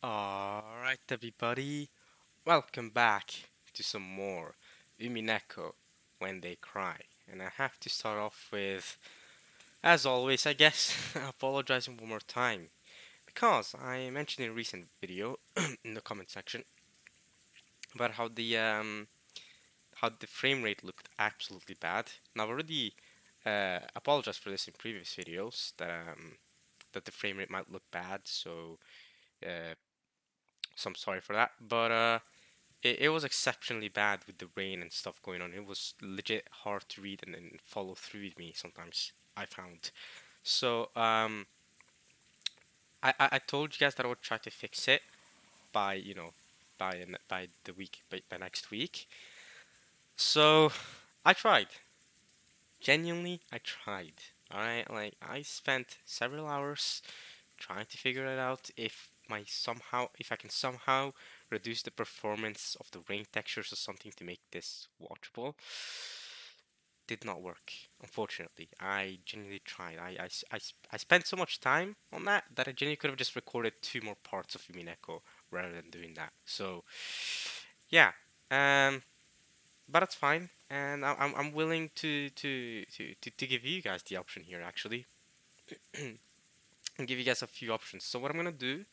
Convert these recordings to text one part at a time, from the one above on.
Alright, everybody, welcome back to some more Umineko When They Cry. And I have to start off with, as always, I guess, apologizing one more time. Because I mentioned in a recent video in the comment section about how the frame rate looked absolutely bad. And I've already apologized for this in previous videos that the frame rate might look bad, uh, so I'm sorry for that. But it was exceptionally bad with the rain and stuff going on. It was legit hard to read and follow through with me sometimes, I found. So I told you guys that I would try to fix it by, by the week, by next week. So I tried. Genuinely, I tried. Alright, like I spent several hours trying to figure it out if I can somehow reduce the performance of the rain textures or something to make this watchable. Did not work, unfortunately. I genuinely tried. I spent so much time on that I genuinely could have just recorded two more parts of Umineko rather than doing that. So yeah, um, but that's fine, and I'm willing to give you guys the option here actually, and give you guys a few options. So what I'm gonna do,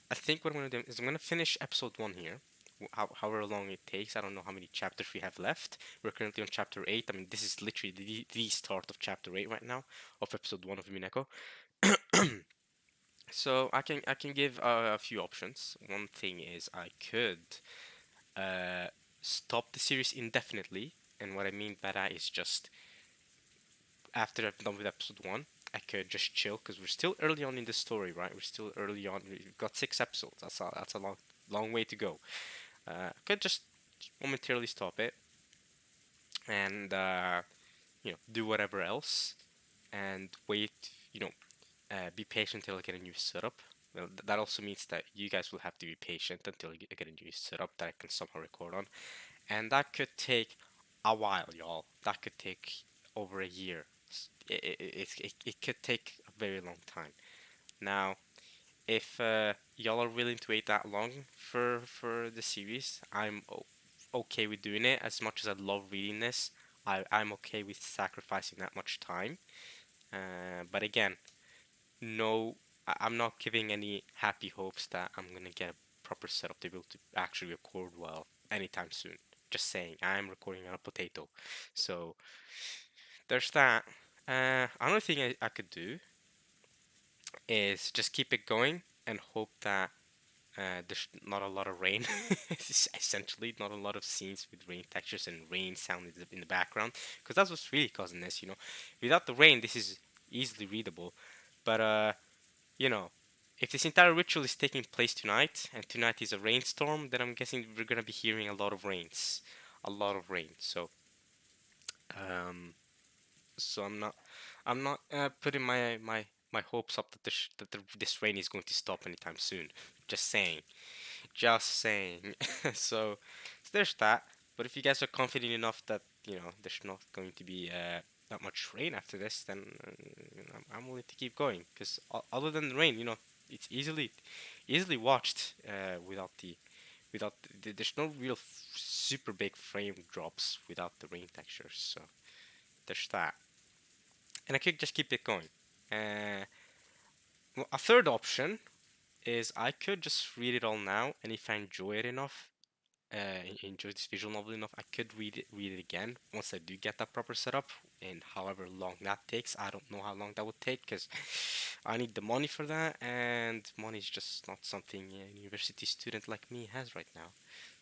I think what I'm gonna do is I'm gonna finish episode one here. However long it takes, I don't know how many chapters we have left. We're currently on chapter 8. I mean, this is literally the start of chapter 8 right now, of episode 1 of Mineko. So I can give a few options. One thing is I could uh, stop the series indefinitely, and what I mean by that is just after I'm done with episode 1, I could just chill because we're still early on in the story, right? We're still early on. We've got 6 episodes. That's a long way to go. I could just momentarily stop it and do whatever else and wait. Be patient until I get a new setup. Well, that also means that you guys will have to be patient until I get a new setup that I can somehow record on, and that could take a while, y'all. That could take over a year. It could take a very long time. Now, if y'all are willing to wait that long for the series, okay with doing it. As much as I love reading this, I'm okay with sacrificing that much time. But again, no, I'm not giving any happy hopes that I'm gonna get a proper setup to be able to actually record well anytime soon. Just saying, I'm recording on a potato. So there's that. Another thing I could do is just keep it going and hope that there's not a lot of rain. Essentially, not a lot of scenes with rain textures and rain sound in the background, because that's what's really causing this. Without the rain, this is easily readable. But you know, if this entire ritual is taking place tonight, and tonight is a rainstorm, then I'm guessing we're gonna be hearing a lot of rain. Um, so I'm not putting my hopes up that this rain is going to stop anytime soon. Just saying. Just saying. So there's that. But if you guys are confident enough that there's not going to be that much rain after this, then I'm willing to keep going. Because other than the rain, it's easily watched there's no real super big frame drops without the rain textures. So there's that. And I could just keep it going. Uh, well, a third option is I could just read it all now, and if I enjoy it enough, enjoy this visual novel enough, I could read it again once I do get that proper setup. And however long that takes, I don't know how long that would take because I need the money for that, and money is just not something a university student like me has right now,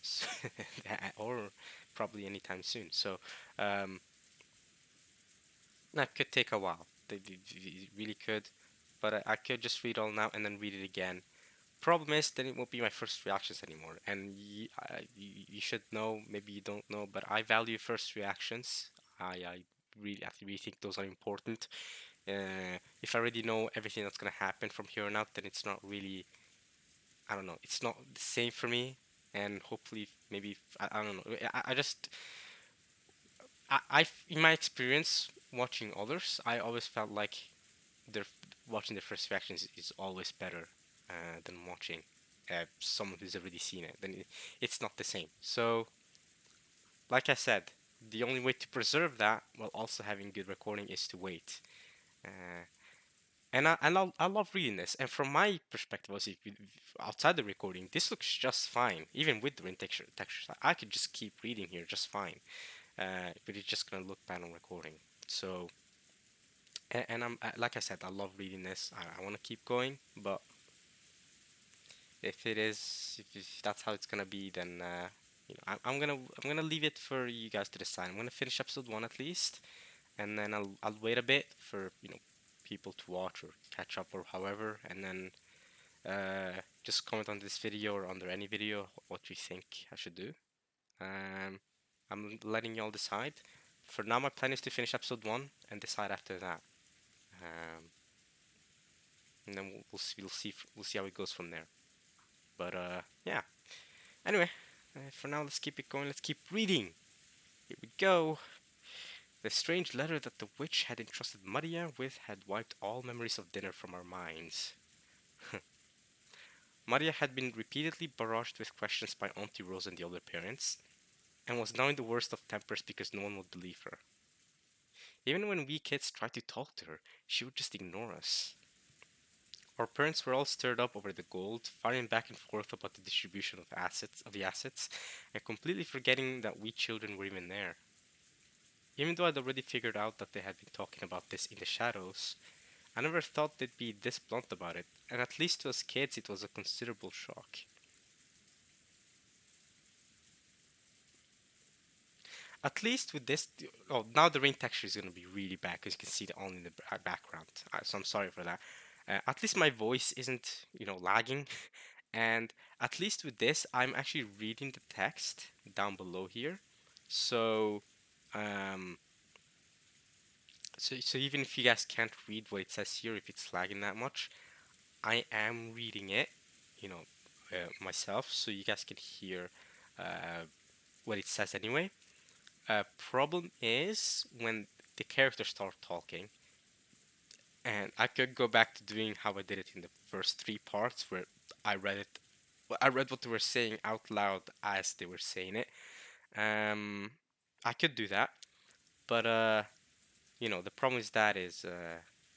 so, or probably anytime soon. So um, that could take a while. It really could, but I could just read all now and then read it again. Problem is, then it won't be my first reactions anymore. And you should know, maybe you don't know, but I value first reactions. I really think those are important. If I already know everything that's gonna happen from here on out, then it's not really, I don't know, it's not the same for me. And hopefully, maybe I don't know. I just in my experience watching others, I always felt like their watching the first reactions is always better than watching. someone who's already seen it, then it's not the same. So, like I said, the only way to preserve that while also having good recording is to wait. Uh, I love reading this. And from my perspective, also, outside the recording, this looks just fine, even with the rain textures. I could just keep reading here just fine, but it's just gonna look bad on recording. So, and like I said, I love reading this. I want to keep going, but if that's how it's gonna be, then I'm gonna leave it for you guys to decide. I'm gonna finish episode 1 at least, and then I'll wait a bit for people to watch or catch up or however, and then just comment on this video or under any video what you think I should do. Um, I'm letting y'all decide. For now, my plan is to finish episode 1 and decide after that. Um, and then we'll see how it goes from there. But yeah. Anyway, for now, let's keep it going. Let's keep reading. Here we go. The strange letter that the witch had entrusted Maria with had wiped all memories of dinner from our minds. Maria had been repeatedly barraged with questions by Auntie Rose and the other parents, and was now in the worst of tempers because no one would believe her. Even when we kids tried to talk to her, she would just ignore us. Our parents were all stirred up over the gold, fighting back and forth about the distribution of the assets, and completely forgetting that we children were even there. Even though I'd already figured out that they had been talking about this in the shadows, I never thought they'd be this blunt about it, and at least to us kids it was a considerable shock. At least with this, oh, now the rain texture is going to be really bad because you can see it all in the background. So I'm sorry for that. At least my voice isn't, lagging. And at least with this, I'm actually reading the text down below here. So, um, so even if you guys can't read what it says here, if it's lagging that much, I am reading it, myself, so you guys can hear what it says anyway. Problem is when the characters start talking, and I could go back to doing how I did it in the first 3 parts where I read it. I read what they were saying out loud as they were saying it. Um, I could do that, but the problem is that is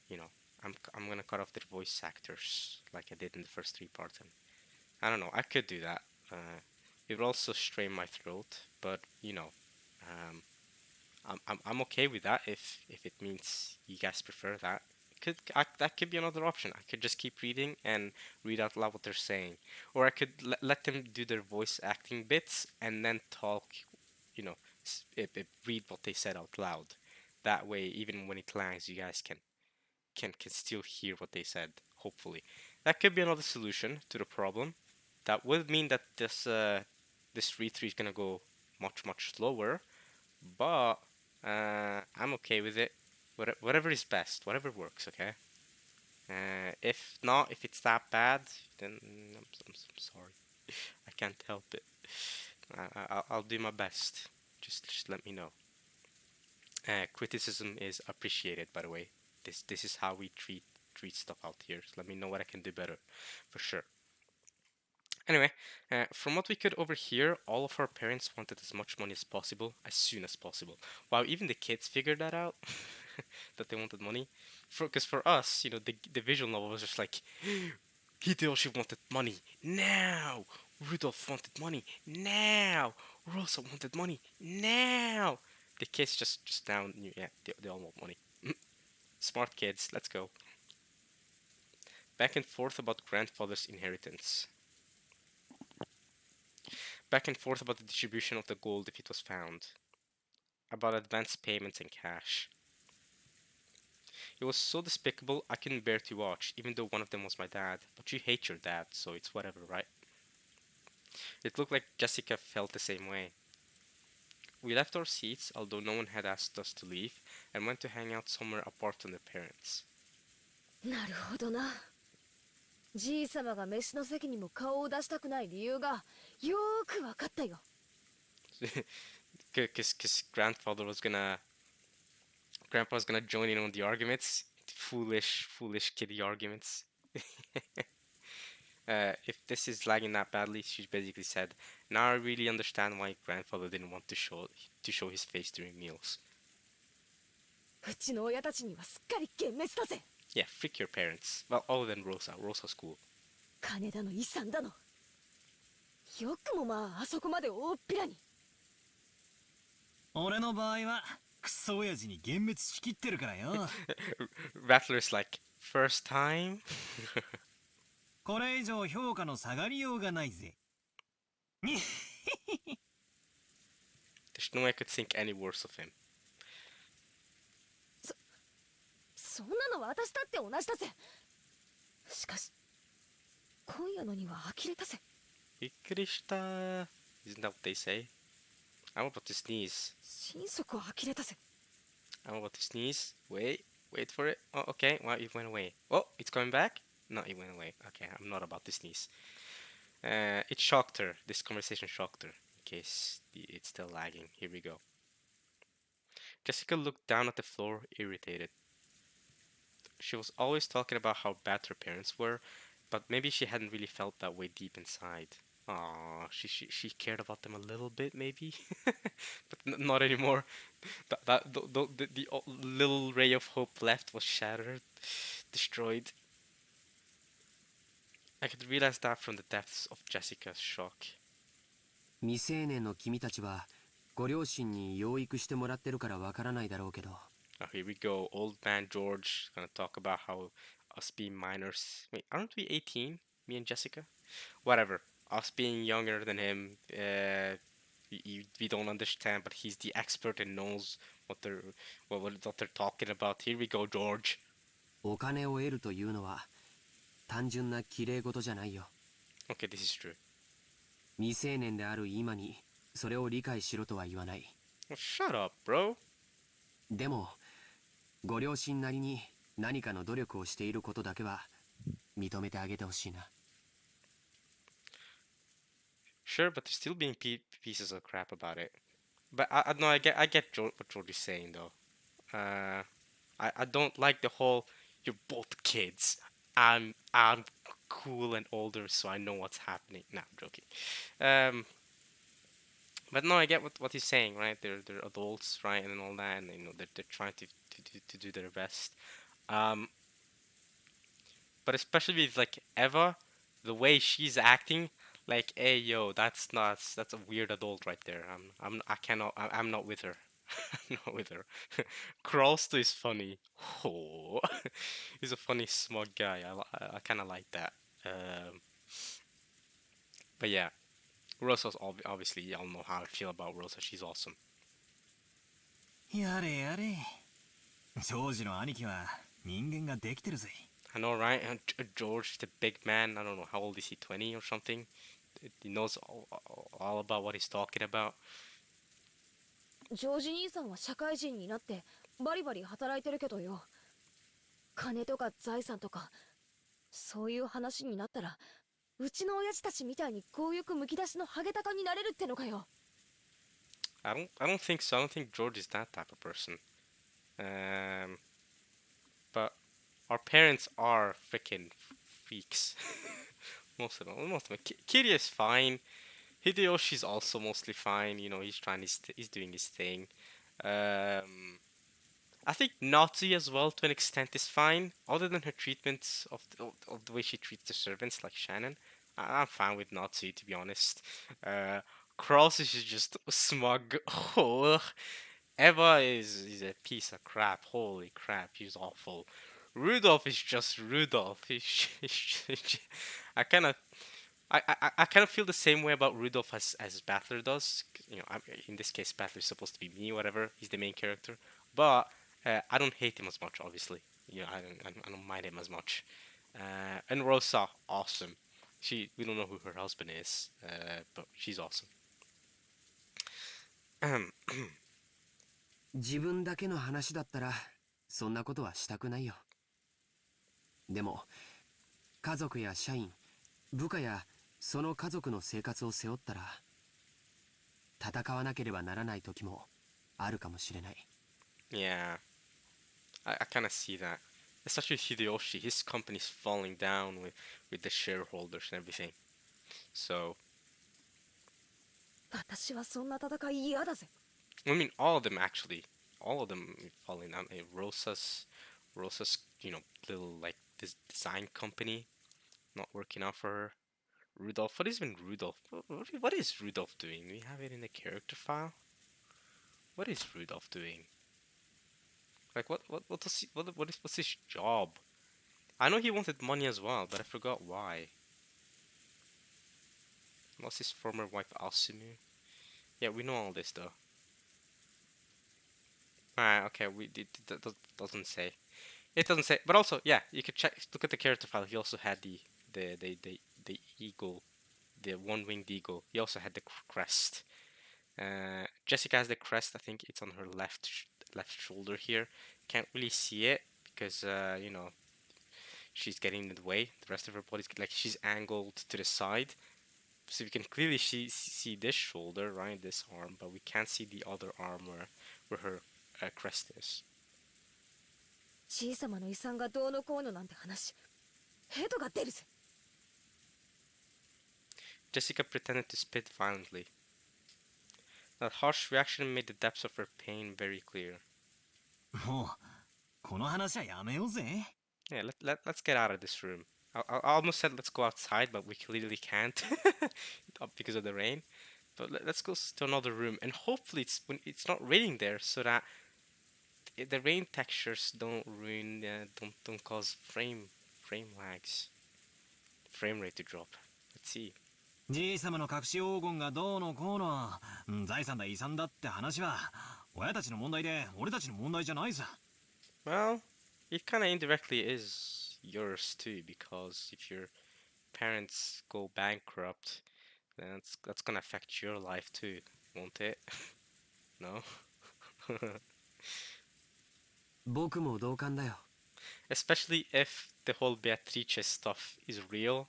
you know, I'm gonna cut off the voice actors like I did in the first 3 parts, and I don't know. I could do that. It would also strain my throat, but um, I'm okay with that if it means you guys prefer that. That could be another option. I could just keep reading and read out loud what they're saying, or I could let them do their voice acting bits and then talk. You know, read what they said out loud. That way, even when it lags, you guys can still hear what they said. Hopefully, that could be another solution to the problem. That would mean that this read through is gonna go much slower, but I'm okay with it. Whatever is best, whatever works, okay? If not, if it's that bad, then I'm sorry. I can't help it. I'll do my best. Just let me know. Criticism is appreciated, by the way. This is how we treat stuff out here. So let me know what I can do better, for sure. Anyway, from what we could overhear, all of our parents wanted as much money as possible, as soon as possible. Wow, even the kids figured that out, that they wanted money. Because for us, the visual novel was just like, Hideyoshi wanted money now. Rudolph wanted money now. Rosa wanted money now. The kids just down, yeah, they all want money. Smart kids, let's go. Back and forth about grandfather's inheritance. Back and forth about the distribution of the gold if it was found. About advance payments and cash. It was so despicable I couldn't bear to watch, even though one of them was my dad. But you hate your dad, so it's whatever, right? It looked like Jessica felt the same way. We left our seats, although no one had asked us to leave, and went to hang out somewhere apart from their parents. なるほどな。じいさまが飯の席にも顔を出したくない理由がよーくわかったよ。Because Grandpa was gonna join in on the arguments. Foolish kiddie arguments. If this is lagging that badly, she basically said, "Now I really understand why grandfather didn't want to show his face during meals." うちの親たちにはすっかり幻滅だぜ。 Yeah, freak your parents. Well, other than Rosa. Rosa's cool. 金だの遺産だの。よくもまああそこまで大っぴらに。俺の場合はクソ親父に幻滅しきってるからよ。Rattler's like, first time? これ以上評価の下がりようがないぜ。There's no way I could think any worse of him. そんなの私だって同じだぜ。しかし今夜のには呆れたぜ。Bikrishta. Isn't that what they say? I'm about to sneeze. 心底呆れたぜ。I'm about to sneeze. Wait for it. Oh, okay. Well, it went away. Oh, it's coming back? No, it went away. Okay, I'm not about to sneeze. It shocked her. This conversation shocked her. In case it's still lagging. Here we go. Jessica looked down at the floor, irritated. She was always talking about how bad her parents were, but maybe she hadn't really felt that way deep inside. Aww, she cared about them a little bit, maybe, but not anymore. The little ray of hope left was shattered, destroyed. I could realize that from the depths of Jessica's shock. 未成年の君たちはご両親に養育してもらってるからわからないだろうけど。Oh, here we go. Old man George gonna talk about how us being minors. Wait, aren't we 18? Me and Jessica? Whatever. Us being younger than him, we don't understand, but he's the expert and knows what they're talking about. Here we go, George. お金を得るというのは単純な綺麗事じゃないよ。Okay, this is true. 未成年である今にそれを理解しろとは言わない。Well, shut up, bro. でもご両親なりに何かの努力をしていることだけは認めてあげてほしいな。Sure, but they're still being pieces of crap about it. But I no, I get what George is saying though. I don't like the whole "you're both kids. I'm cool and older, so I know what's happening." Nah, I'm joking. But no, I get what he's saying, right? They're adults, right, and all that, and they're trying to do their best. But especially with like Eva, the way she's acting, like, hey yo, that's a weird adult right there. I'm not with her. I'm not with her. Krauster is funny. Oh, he's a funny smug guy. I kind of like that. But yeah, Rosa's obviously y'all know how I feel about Rosa. She's awesome. やれやれ。ジョージの兄貴は人間ができてるぜ。I know, right? And George, the big man. I don't know how old is he, 20 or something. He knows all about what he's talking about. ジョージ兄さんは社会人になってバリバリ働いてるけどよ。金とか財産とかそういう話になったらうちの親父たちみたいに強欲むき出しのハゲタカになれるってのかよ。I don't think so. I don't think George is that type of person. But our parents are freaking freaks. Most of them. Kyrie is fine. Hideyoshi's also mostly fine. You know, he's doing his thing. I think Nazi as well, to an extent, is fine. Other than her treatment of the way she treats the servants, like Shannon, I'm fine with Nazi, to be honest. Cross is just smug. Oh, Eva is a piece of crap. Holy crap, he's awful. Rudolph is just Rudolph. I kind of I kind of feel the same way about Rudolph as Battler does. You know, in this case, Battler's supposed to be me, whatever. He's the main character, but I don't hate him as much. Obviously, you know, I don't mind him as much. And Rosa, awesome. We don't know who her husband is, but she's awesome. 自分だけの話だったらそんなことはしたくないよ。でも家族や社員、部下やその家族の生活を背負ったら戦わなければならない時もあるかもしれない。Yeah, I kind of see that. Especially Hideyoshi, his company's falling down with the shareholders and everything. So 私はそんな戦い嫌だぜ。 I mean, all of them actually, all of them falling down. Rosa's, little like this design company not working out for her. Rudolph, what is even Rudolph? What is Rudolph doing? We have it in the character file. What is Rudolph doing? Like what does he, what's his job? I know he wanted money as well, but I forgot why. Lost his former wife Asumu. Yeah, we know all this though. Alright, okay, that doesn't say. It doesn't say, but also, yeah, you could check. Look at the character file. He also had the eagle, the one-winged eagle. He also had the crest. Jessica has the crest. I think it's on her left shoulder here. Can't really see it because she's getting in the way. The rest of her body's like she's angled to the side, so we can clearly see this shoulder, right, this arm, but we can't see the other arm where her crest is. じいさまの遺産がどうのこうのなんて話、ヘドが出るぜ。 Jessica pretended to spit violently. That harsh reaction made the depths of her pain very clear. もうこの話はやめようぜ。 Yeah, let's get out of this room. I almost said let's go outside, but we clearly can't because of the rain. But let's go to another room, and hopefully it's not raining there, so that the rain textures don't ruin, don't cause frame lags, frame rate to drop. Let's see. じい様の隠し黄金がどうのこうの、財産だ遺産だって話は親たちの問題で俺たちの問題じゃないさ。 Well, it kind of indirectly is yours too, because if your parents go bankrupt, then that's gonna affect your life too, won't it? No? 僕も同感だよ。 Especially if the whole Beatrice stuff is real.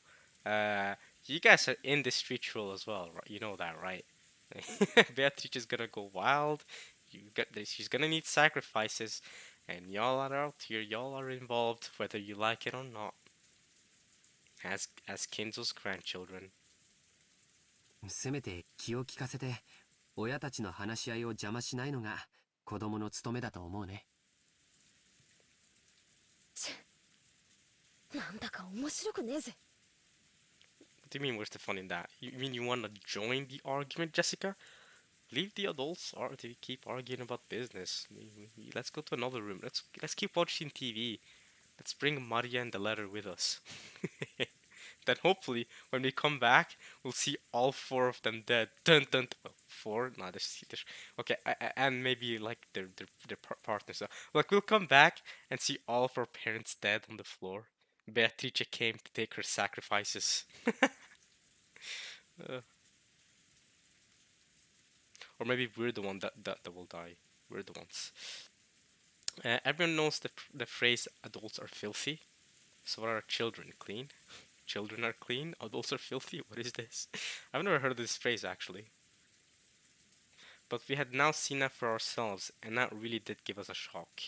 You guys are in this ritual as well, right? You know that, right? Beatrice is gonna go wild. She's gonna need sacrifices, and y'all are out here. Y'all are involved, whether you like it or not. As Kinzo's grandchildren. せめて気を利かせて親たちの話し合いを邪魔しないのが子供の務めだと思うね。なんだか面白くねえぜ。 What do you mean? Where's the fun in that? You mean you want to join the argument, Jessica? Leave the adults to keep arguing about business. Let's go to another room. Let's keep watching TV. Let's bring Maria and the letter with us. Then hopefully, when we come back, we'll see all four of them dead. Dun dun. Well, four? No, there's okay, and maybe like their partners. So, like we'll come back and see all of our parents dead on the floor. Beatrice came to take her sacrifices. Or maybe we're the one that will die. We're the ones. Everyone knows the phrase adults are filthy. So what are children? Clean? Children are clean? Adults are filthy? What is this? I've never heard of this phrase actually. But we had now seen that for ourselves, and that really did give us a shock.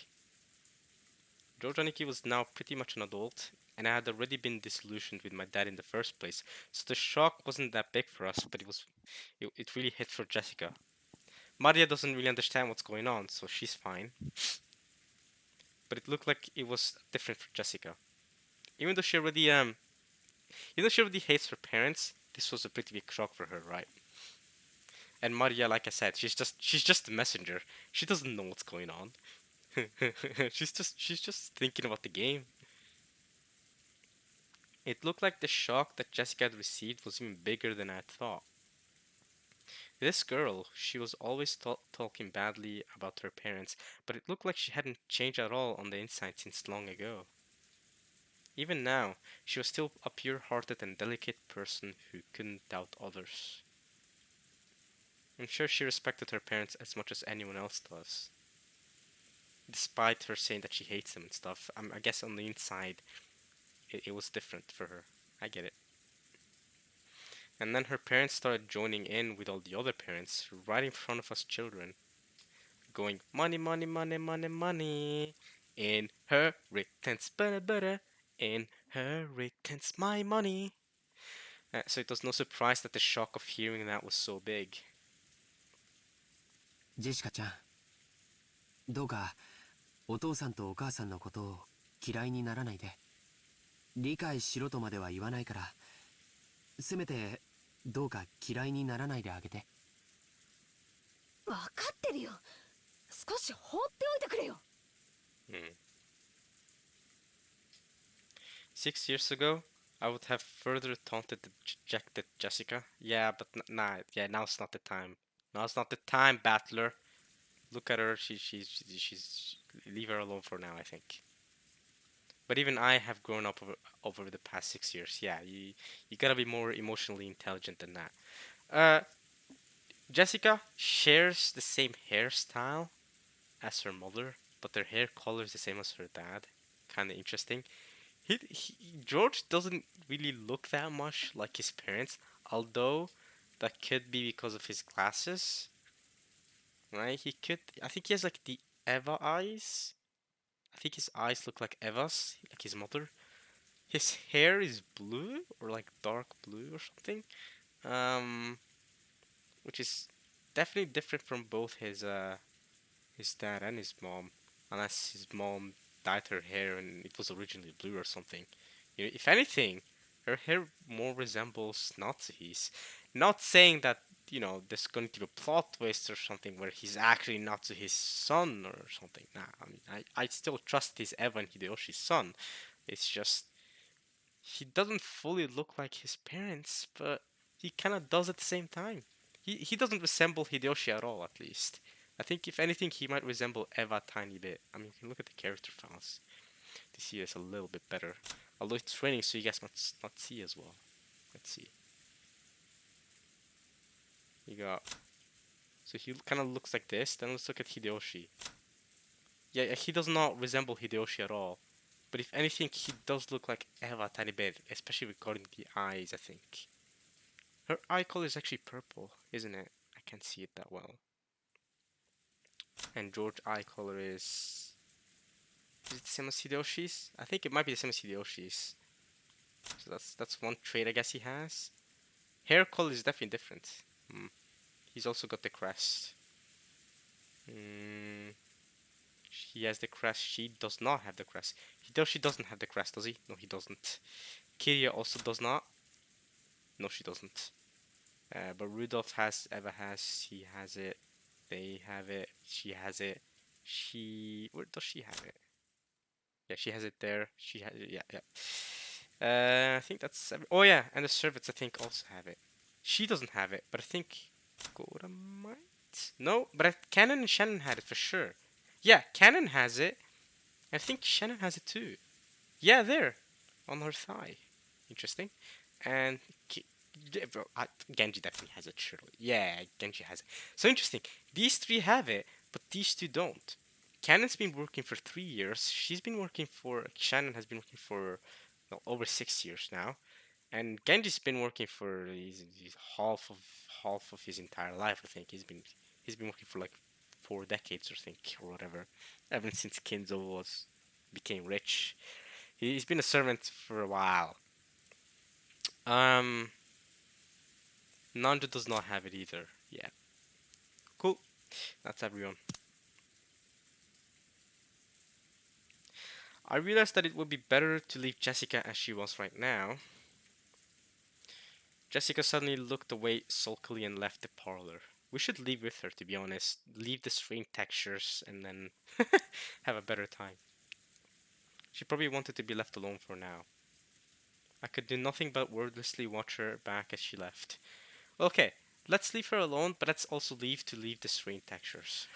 Jojaniki was now pretty much an adult, and I had already been disillusioned with my dad in the first place, so the shock wasn't that big for us, but it really hit for Jessica. Maria doesn't really understand what's going on, so she's fine. But it looked like it was different for Jessica. Even though she already hates her parents, this was a pretty big shock for her, right? And Maria, like I said, she's just a messenger. She doesn't know what's going on. she's just thinking about the game. It looked like the shock that Jessica had received was even bigger than I thought. This girl, she was always talking badly about her parents, but it looked like she hadn't changed at all on the inside since long ago. Even now, she was still a pure-hearted and delicate person who couldn't doubt others. I'm sure she respected her parents as much as anyone else does. Despite her saying that she hates them and stuff, I guess on the inside, it was different for her. I get it. And then her parents started joining in with all the other parents right in front of us children, going money, money, money, money, money. Inheritance, butter, inheritance, my money. So it was no surprise that the shock of hearing that was so big. ジェシカちゃん、どうかお父さんとお母さんのことを嫌いにならないで。理解しろとまでは言わないから、せめてどうか嫌いにならないであげて。分かってるよ。少し放っておいてくれよ。Hmm. 6 years ago, I would have further taunted the dejected Jessica. Yeah, but nah, yeah, now's not the time. Now's not the time, Battler. Look at her. She's. Leave her alone for now, I think. But even I have grown up over the past 6 years. Yeah, you gotta be more emotionally intelligent than that. Uh, Jessica shares the same hairstyle as her mother, but their hair color is the same as her dad. Kind of interesting. George doesn't really look that much like his parents, although that could be because of his glasses, right? He could. I think he has like the Eva eyes. I think his eyes look like Eva's, like his mother. His hair is blue or like dark blue or something. Um, which is definitely different from both his dad and his mom, unless his mom dyed her hair and it was originally blue or something. You know, if anything, her hair more resembles Natsuhi's. Not saying that there's going to be a plot twist or something where he's actually Natsuhi's son or something. Nah, I mean, I still trust he's Evan Hideyoshi's son. It's just he doesn't fully look like his parents, but he kind of does at the same time. He doesn't resemble Hideyoshi at all, at least. I think if anything, he might resemble Eva a tiny bit. I mean, you can look at the character files to see this a little bit better. Although it's raining, so you guys must not see as well. Let's see. You got. So he kind of looks like this. Then let's look at Hideyoshi. Yeah, he does not resemble Hideyoshi at all. But if anything, he does look like Eva a tiny bit, especially regarding the eyes, I think. Her eye color is actually purple, isn't it? I can't see it that well. And George's eye color is it the same as Hideyoshi's? I think it might be the same as Hideyoshi's. So that's one trait I guess he has. Hair color is definitely different. He's also got the crest. He has the crest. She does not have the crest. Hideyoshi doesn't have the crest, does he? No, he doesn't. Kyrie also does not. No, she doesn't. But Rudolph has, Eva has, he has it. They have it. She has it. Where does she have it? Yeah, she has it there. She has it. Yeah, yeah. I think that's. Oh yeah, and the servants I think also have it. She doesn't have it, but I think Gora might. No, but Canon and Shannon had it for sure. Yeah, Canon has it. I think Shannon has it too. Yeah, there, on her thigh. Interesting. And Genji definitely has it, surely. Yeah, Genji has it. So interesting. These three have it, but these two don't. Cannon's been working for 3 years. Shannon has been working for over 6 years now, and Genji's been working for he's half of his entire life. I think he's been working for like 4 decades, or whatever, ever since Kinzo became rich. He's been a servant for a while. Um, Nanjo does not have it either. Yeah. Cool. That's everyone. I realized that it would be better to leave Jessica as she was right now. Jessica suddenly looked away sulkily and left the parlor. We should leave with her, to be honest. Leave the strange textures and then have a better time. She probably wanted to be left alone for now. I could do nothing but wordlessly watch her back as she left. Okay, let's leave her alone, but let's also leave the strange textures.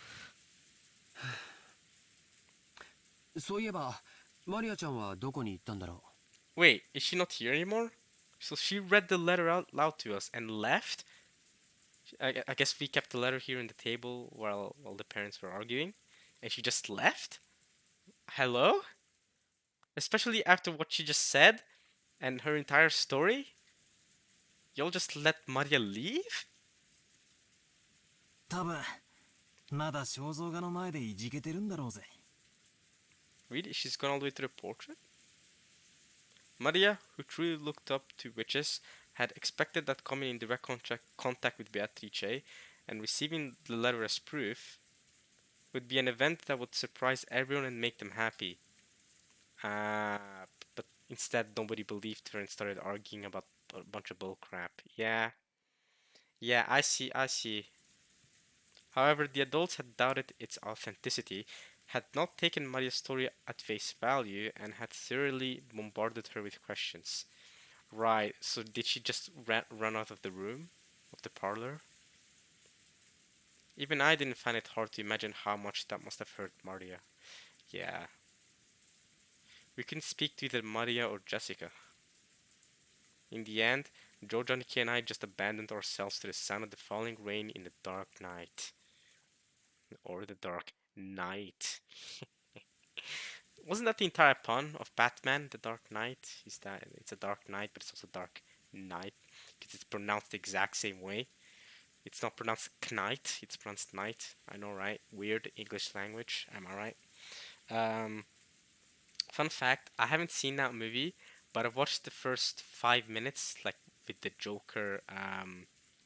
そういえばマリアちゃんはどこに行ったんだろ Wait, is she not here anymore? So she read the letter out loud to us and left? I guess we kept the letter here on the table while the parents were arguing, and she just left? Hello? Especially after what she just said and her entire story? You'll just let Maria leave? 多分まだ肖像画の前でいじけてるんだろうぜ。Really? She's gone all the way to the portrait? Maria, who truly looked up to witches, had expected that coming in direct contact with Beatrice and receiving the letter as proof would be an event that would surprise everyone and make them happy. But instead, nobody believed her and started arguing about a bunch of bullcrap. Yeah, yeah, I see. However, the adults had doubted its authenticity, had not taken Maria's story at face value, and had thoroughly bombarded her with questions. Right, so did she just run out of the room? Of the parlor? Even I didn't find it hard to imagine how much that must have hurt Maria. Yeah. We couldn't speak to either Maria or Jessica. In the end, Joe, Johnny, and I just abandoned ourselves to the sound of the falling rain in the dark night. Or the dark night. Wasn't that the entire pun of Batman, The Dark Knight? Is that it's a dark night, but it's also dark night because it's pronounced the exact same way. It's not pronounced knight, it's pronounced night. I know, right? Weird English language. Am I right? Um, Fun fact: I haven't seen that movie, but I've watched the first 5 minutes, like with the Joker,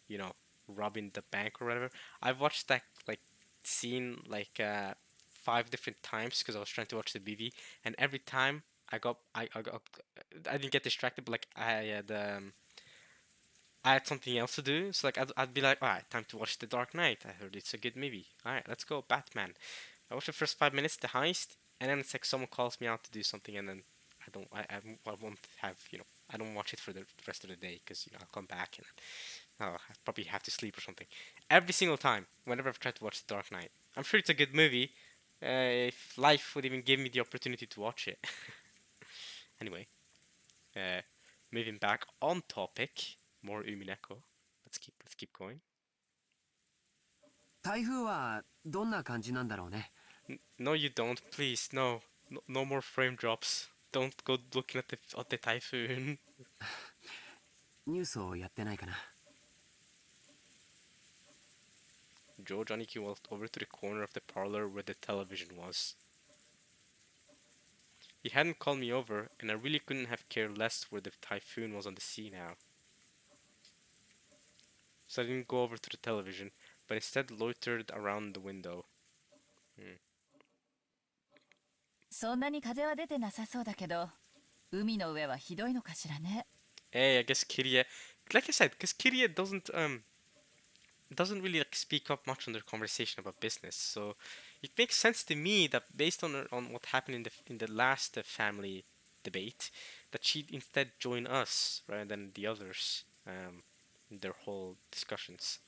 you know, robbing the bank or whatever. I've watched that like scene like 5 different times because I was trying to watch the movie, and every time I didn't get distracted, but like I had something else to do. So like I'd be like, all right, time to watch The Dark Knight. I heard it's a good movie. All right, let's go, Batman. I watched the first 5 minutes, the heist, and then it's like someone calls me out to do something, and then I won't have I don't watch it for the rest of the day because I'll come back and I probably have to sleep or something. Every single time, whenever I've tried to watch The Dark Knight, I'm sure it's a good movie. If life would even give me the opportunity to watch it. Anyway, uh, moving back on topic, more Umineko. Let's keep going. 台風はどんな感じなんだろうね。No, you don't. Please, no. No more frame drops. Don't go looking at the typhoon. ニュースをやってないかな。Joe Johnny walked over to the corner of the parlor where the television was. He hadn't called me over, and I really couldn't have cared less where the typhoon was on the sea now. So I didn't go over to the television, but instead loitered around the window. そんなに風は出てなさそうだけど、海の上はひどいのかしらね。Hey, I guess Kyrie, like I said, because Kyrie doesn't really like speak up much on their conversation about business. So it makes sense to me that based on what happened in the last family debate, that she'd instead join us rather than the others in their whole discussions.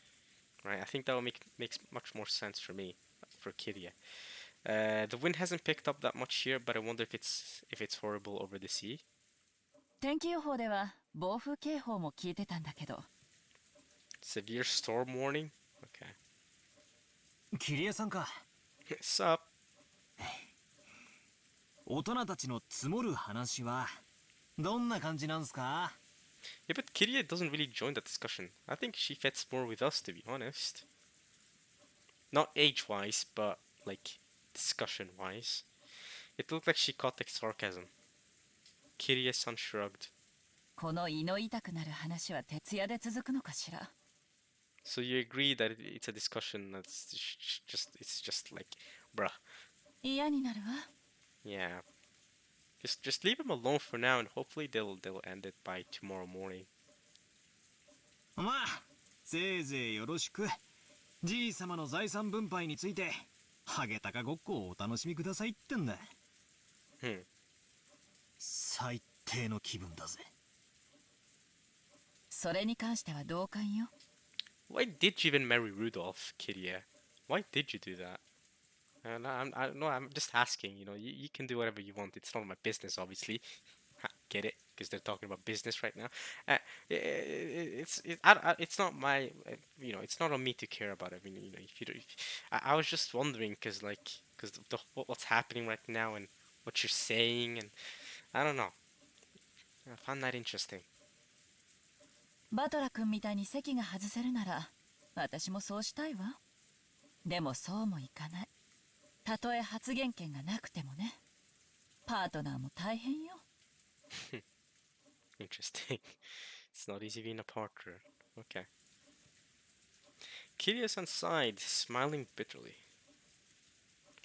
Right? I think that will makes much more sense for me, for Kyrie. The wind hasn't picked up that much here, but I wonder if it's horrible over the sea. 天気予報では暴風警報も聞いてたんだけど。Severe storm warning? Okay. キリエさんか。Sup? 大人たちの積もる話はどんな感じなんすか？ Yeah, but Kyrie doesn't really join that discussion. I think she fits more with us, to be honest. Not age-wise, but, like, discussion-wise. It looked like she caught the sarcasm. Kyrie-san shrugged. この胃の痛くなる話は徹夜で続くのかしら。So you agree that it's a discussion that's it's just like, bruh. 嫌になるわ。Yeah. Just leave them alone for now, and hopefully they'll end it by tomorrow morning. まあ、せいぜいよろしく。じい様の財産分配について、ハゲタカごっこをお楽しみくださいってんだ。最低の気分だぜ。それに関しては同感よ。Why did you even marry Rudolph, Kyrie? Why did you do that? I'm just asking. You can do whatever you want. It's not my business, obviously. Get it? Because they're talking about business right now. It's not my. It's not on me to care about it. I mean, I was just wondering because what's happening right now and what you're saying, and I don't know. I found that interesting. バトラ君みたいに席が外せるなら私もそうしたいわ。でもそうもいかない。たとえ発言権がなくてもね。パートナーも大変よ。Interesting. It's not easy being a partner. Okay. Kitty is on side, smiling bitterly.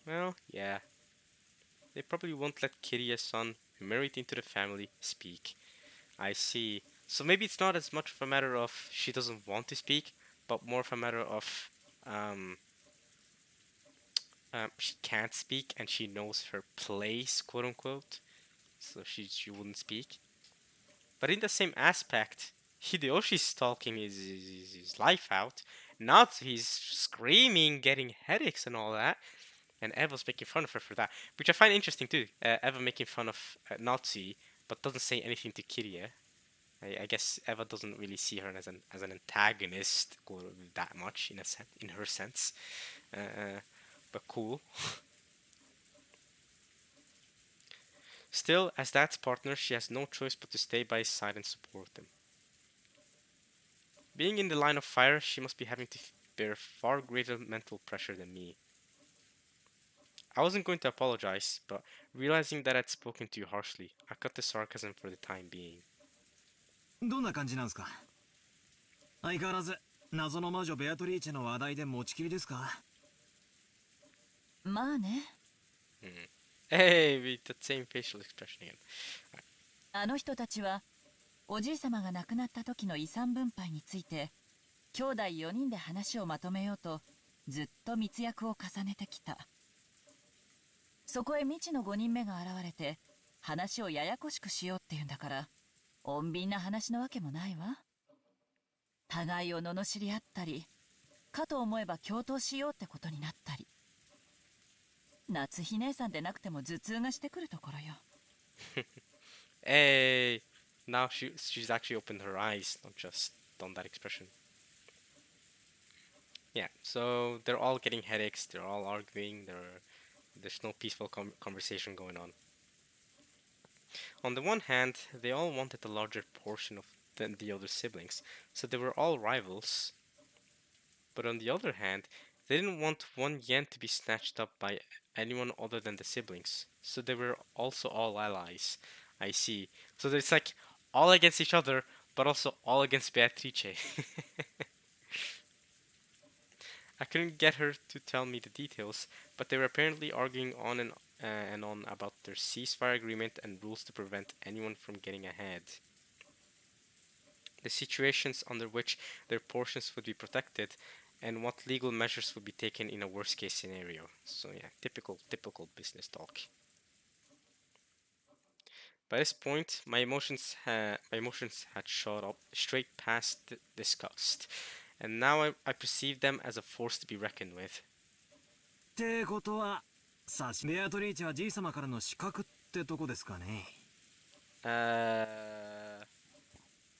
Well, yeah. They probably won't let Kiria's son, who married into the family, speak. I see. So maybe it's not as much of a matter of she doesn't want to speak, but more of a matter of um, she can't speak and she knows her place, quote unquote. So she wouldn't speak. But in the same aspect, Hideyoshi's stalking his life out. Not he's screaming, getting headaches and all that. And Eva's making fun of her for that, which I find interesting too. Eva making fun of Nazi, but doesn't say anything to Kiria. I guess Eva doesn't really see her as an antagonist that much in her sense. But cool. Still, as Dad's partner, she has no choice but to stay by his side and support him. Being in the line of fire, she must be having to bear far greater mental pressure than me. I wasn't going to apologize, but realizing that I'd spoken to you harshly, I cut the sarcasm for the time being. どんな感じなんすか？相変わらず謎の魔女ベアトリーチェの話題で持ちきりですか？まあね。Hey, with the same facial expression again. あの人たちはおじい様が亡くなった時の遺産分配について兄弟4人で話をまとめようとずっと密約を重ねてきた。そこへ未知の5人目が現れて話をややこしくしようっていうんだから穏便な話のわけもないわ。互いを罵り合ったりかと思えば共闘しようってことになったり。夏日姉さんでなくても頭痛がしてくるところよ。Hey, now she's actually opened her eyes, not just done that expression. Yeah, so they're all getting headaches, they're all arguing, there's no peaceful conversation going on. On the one hand, they all wanted a larger portion than the other siblings, so they were all rivals. But on the other hand, they didn't want 1 yen to be snatched up by anyone other than the siblings, so they were also all allies. I see. So it's like all against each other, but also all against Beatrice. I couldn't get her to tell me the details, but they were apparently arguing on and on about their ceasefire agreement and rules to prevent anyone from getting ahead. The situations under which their portions would be protected, and what legal measures would be taken in a worst case scenario. So yeah, typical business talk. By this point, my emotions had shot up straight past disgust, and now I perceive them as a force to be reckoned with. ってことは、ベアトリーチェはじい様からの資格ってとこですかね。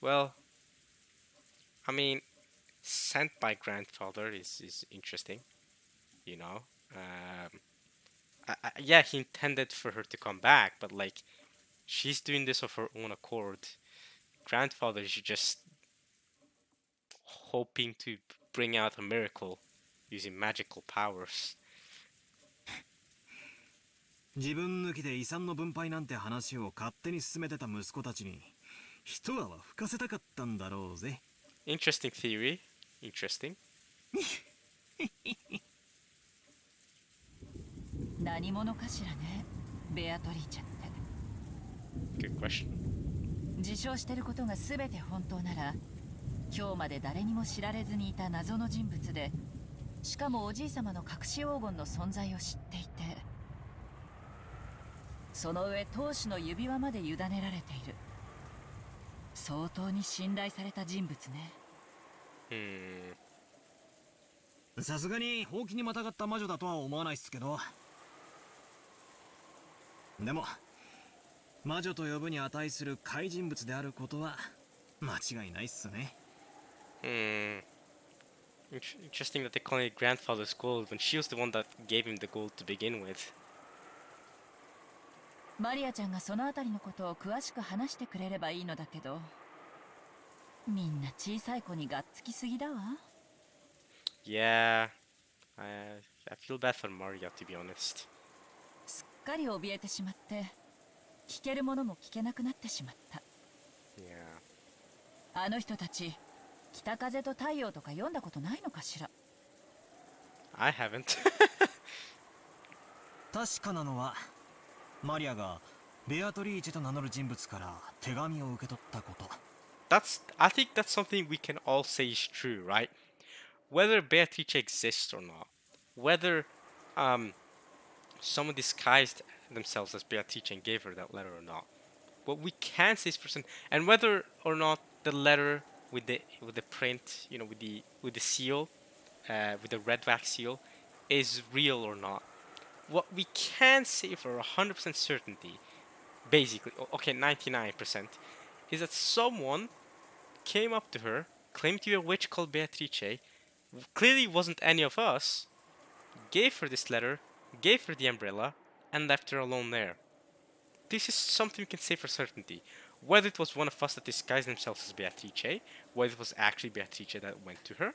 Well, I mean, sent by grandfather is interesting, you know. Yeah, he intended for her to come back, but like, she's doing this of her own accord. Grandfather is just hoping to bring out a miracle using magical powers. 自分抜きで遺産の分配なんて話を勝手に進めてた息子たちに一泡吹かせたかったんだろうぜ。Interesting theory. Interesting. 何者かしらね、ベアトリーチェって。 Good question. 自称してることが全て本当なら今日まで誰にも知られずにいた謎の人物で、しかもおじい様の隠し黄金の存在を知っていて、その上当主の指輪まで委ねられている。相当に信頼された人物ね。さすがにほうきにまたがった魔女だとは思わないっすけど、でも魔女と呼ぶに値する怪人物であることは間違いないっすね。Interesting that they call it grandfather's gold when she was the one that gave him the gold to begin with. マリアちゃんがそのあたりのことを詳しく話してくれればいいのだけど、みんな小さい子にがっつきすぎだわ。Yeah, I feel bad for Maria, to be honest. すっかり怯えてしまって聞けるものも聞けなくなってしまった。 Yeah. あの人たち、北風と太陽とか読んだことないのかしら。 I haven't. 確かなのはマリアがベアトリーチェと名乗る人物から手紙を受け取ったこと。 I think that's something we can all say is true, right? Whether Beatrice exists or not, whether someone disguised themselves as Beatrice and gave her that letter or not, what we can say is for certain, and whether or not the letter with the print, you know, with the seal, with the red wax seal, is real or not. What we can say for 100% certainty, basically, okay, 99%, is that someone came up to her, claimed to be a witch called Beatrice, clearly wasn't any of us, gave her this letter, gave her the umbrella, and left her alone there. This is something we can say for certainty. Whether it was one of us that disguised themselves as Beatrice, whether it was actually Beatrice that went to her,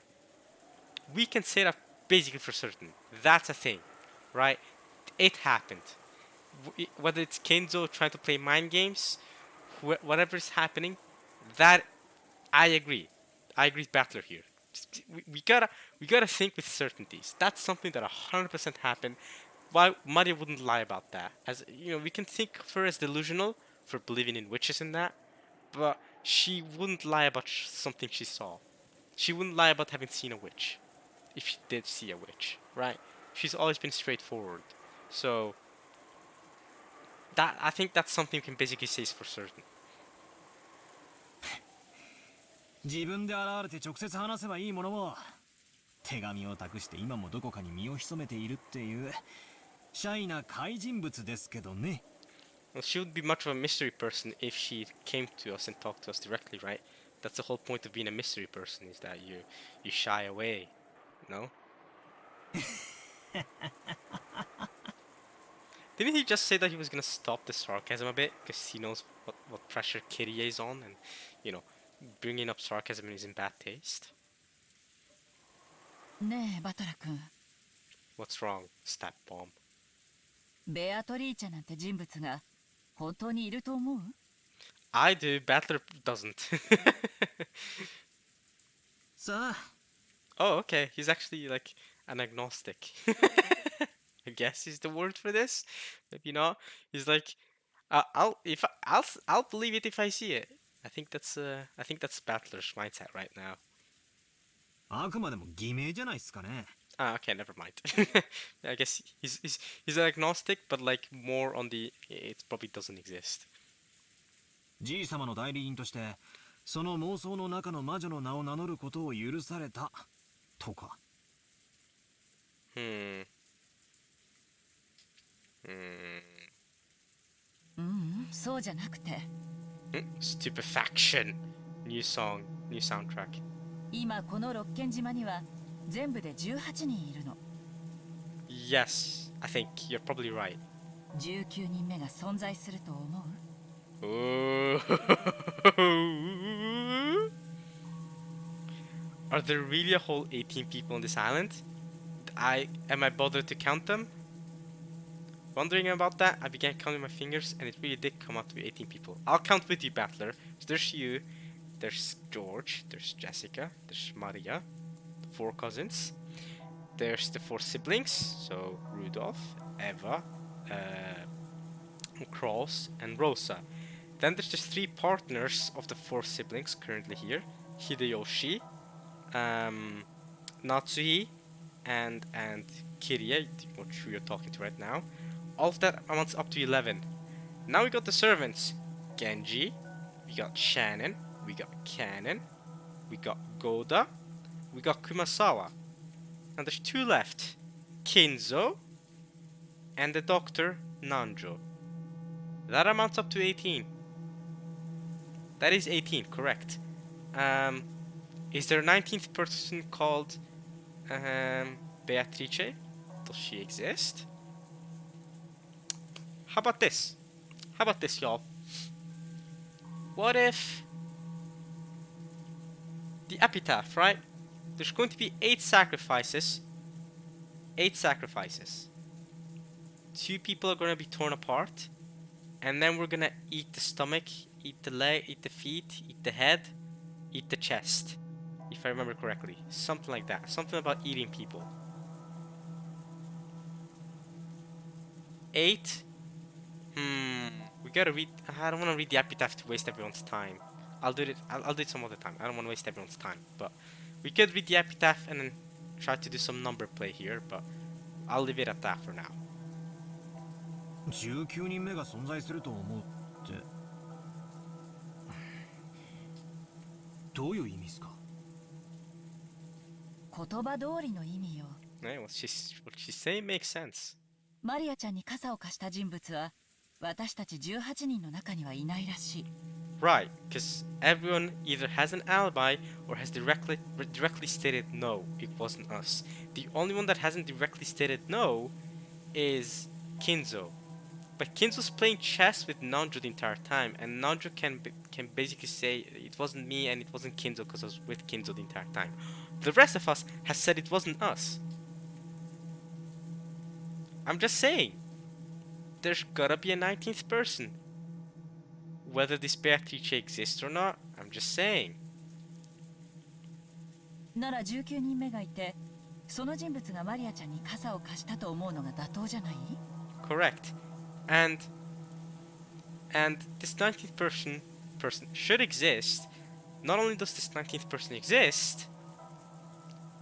we can say that basically for certain. That's a thing, right? It happened. Whether it's Kenzo trying to play mind games, whatever is happening, that I agree. I agree with Battler here. We gotta think with certainties. That's something that 100% happened. Why Maria wouldn't lie about that? As you know, we can think of her as delusional for believing in witches and that, but she wouldn't lie about something she saw. She wouldn't lie about having seen a witch, if she did see a witch, right? She's always been straightforward. So that I think that's something we can basically say is for certain. 自分で現れて直接話せばいいものを手紙を託して今もどこかに身を潜めているっていうシャイな怪人物ですけどね。 Well, she would be much of a mystery person if she came to us and talked to us directly, right? That's the whole point of being a mystery person, is that you shy away, no? Didn't he just say that he was gonna stop the sarcasm a bit because he knows what pressure Kyrie is on, and you know, bringing up sarcasm is in bad taste? ねえバトラ君、 What's wrong, stat bomb? ベアトリーチェなんて人物が本当にいると思う？ I do. Battler doesn't. さあ Oh, okay. He's actually like an agnostic. I guess is the word for this. Maybe not. He's like, I'll believe it if I see it. I think that's Battler's mindset right now. あくまでも偽名じゃないっすかね。 Ah, okay, never mind. I guess he's an agnostic, but like more on the it probably doesn't exist. じい様の代理人としてその妄想の中の魔女の名を名乗ることを許されたとか。 Hmm. そうじゃなくて、 Stupefaction. New song, new soundtrack. 今この六軒島には全部で18人いるの。 Yes, I think you're probably right. 19人目が存在すると思う？ Oh. Are there really a whole 18 people on this island? Am I bothered to count them? Wondering about that, I began counting my fingers, and it really did come out to be 18 people. I'll count with you, Battler. So there's you, there's George, there's Jessica, there's Maria, 4 cousins. There's the 4 siblings, so Rudolph, Eva, Cross, and Rosa. Then there's just 3 partners of the 4 siblings currently here: Hideyoshi, Natsuhi, and Kyrie, which we are talking to right now. All of that amounts up to 11. Now we got the servants: Genji, we got Shannon, we got Cannon, we got Goda, we got Kumasawa. And there's 2 left: Kinzo and the doctor Nanjo. That amounts up to 18. That is 18, correct. Is there a 19th person called Beatrice? Does she exist? How about this? How about this, y'all? What if the epitaph, right? There's going to be 8 sacrifices. 8 sacrifices. 2 people are going to be torn apart. and then we're gonna eat the stomach, eat the leg, eat the feet, eat the head, eat the chest. If I remember correctly. Something like that. Something about eating people. 8. We gotta read. I don't want to read the epitaph to waste everyone's time. I'll do it. I'll do it some other time. I don't want to waste everyone's time. But we could read the epitaph and then try to do some number play here. But I'll leave it at that for now. 19人目が存在すると思うってどういう意味ですか？言葉通りの意味よ。Yeah, what she's saying makes sense. マリアちゃんに傘を貸した人物は私たち18人の中にはいないらしい。 Right, because everyone either has an alibi or has directly stated no, it wasn't us. The only one that hasn't directly stated no is Kinzo. But Kinzo's playing chess with Nanjo the entire time, and Nanjo can basically say it wasn't me and it wasn't Kinzo because I was with Kinzo the entire time. The rest of us has said it wasn't us. I'm just saying, there's gotta be a 19th person. Whether this Beatrice exists or not, I'm just saying. なら19人目がいて、その人物がマリアちゃんに傘を貸したと思うのが妥当じゃない？ Correct. And this 19th person should exist. Not only does this 19th person exist,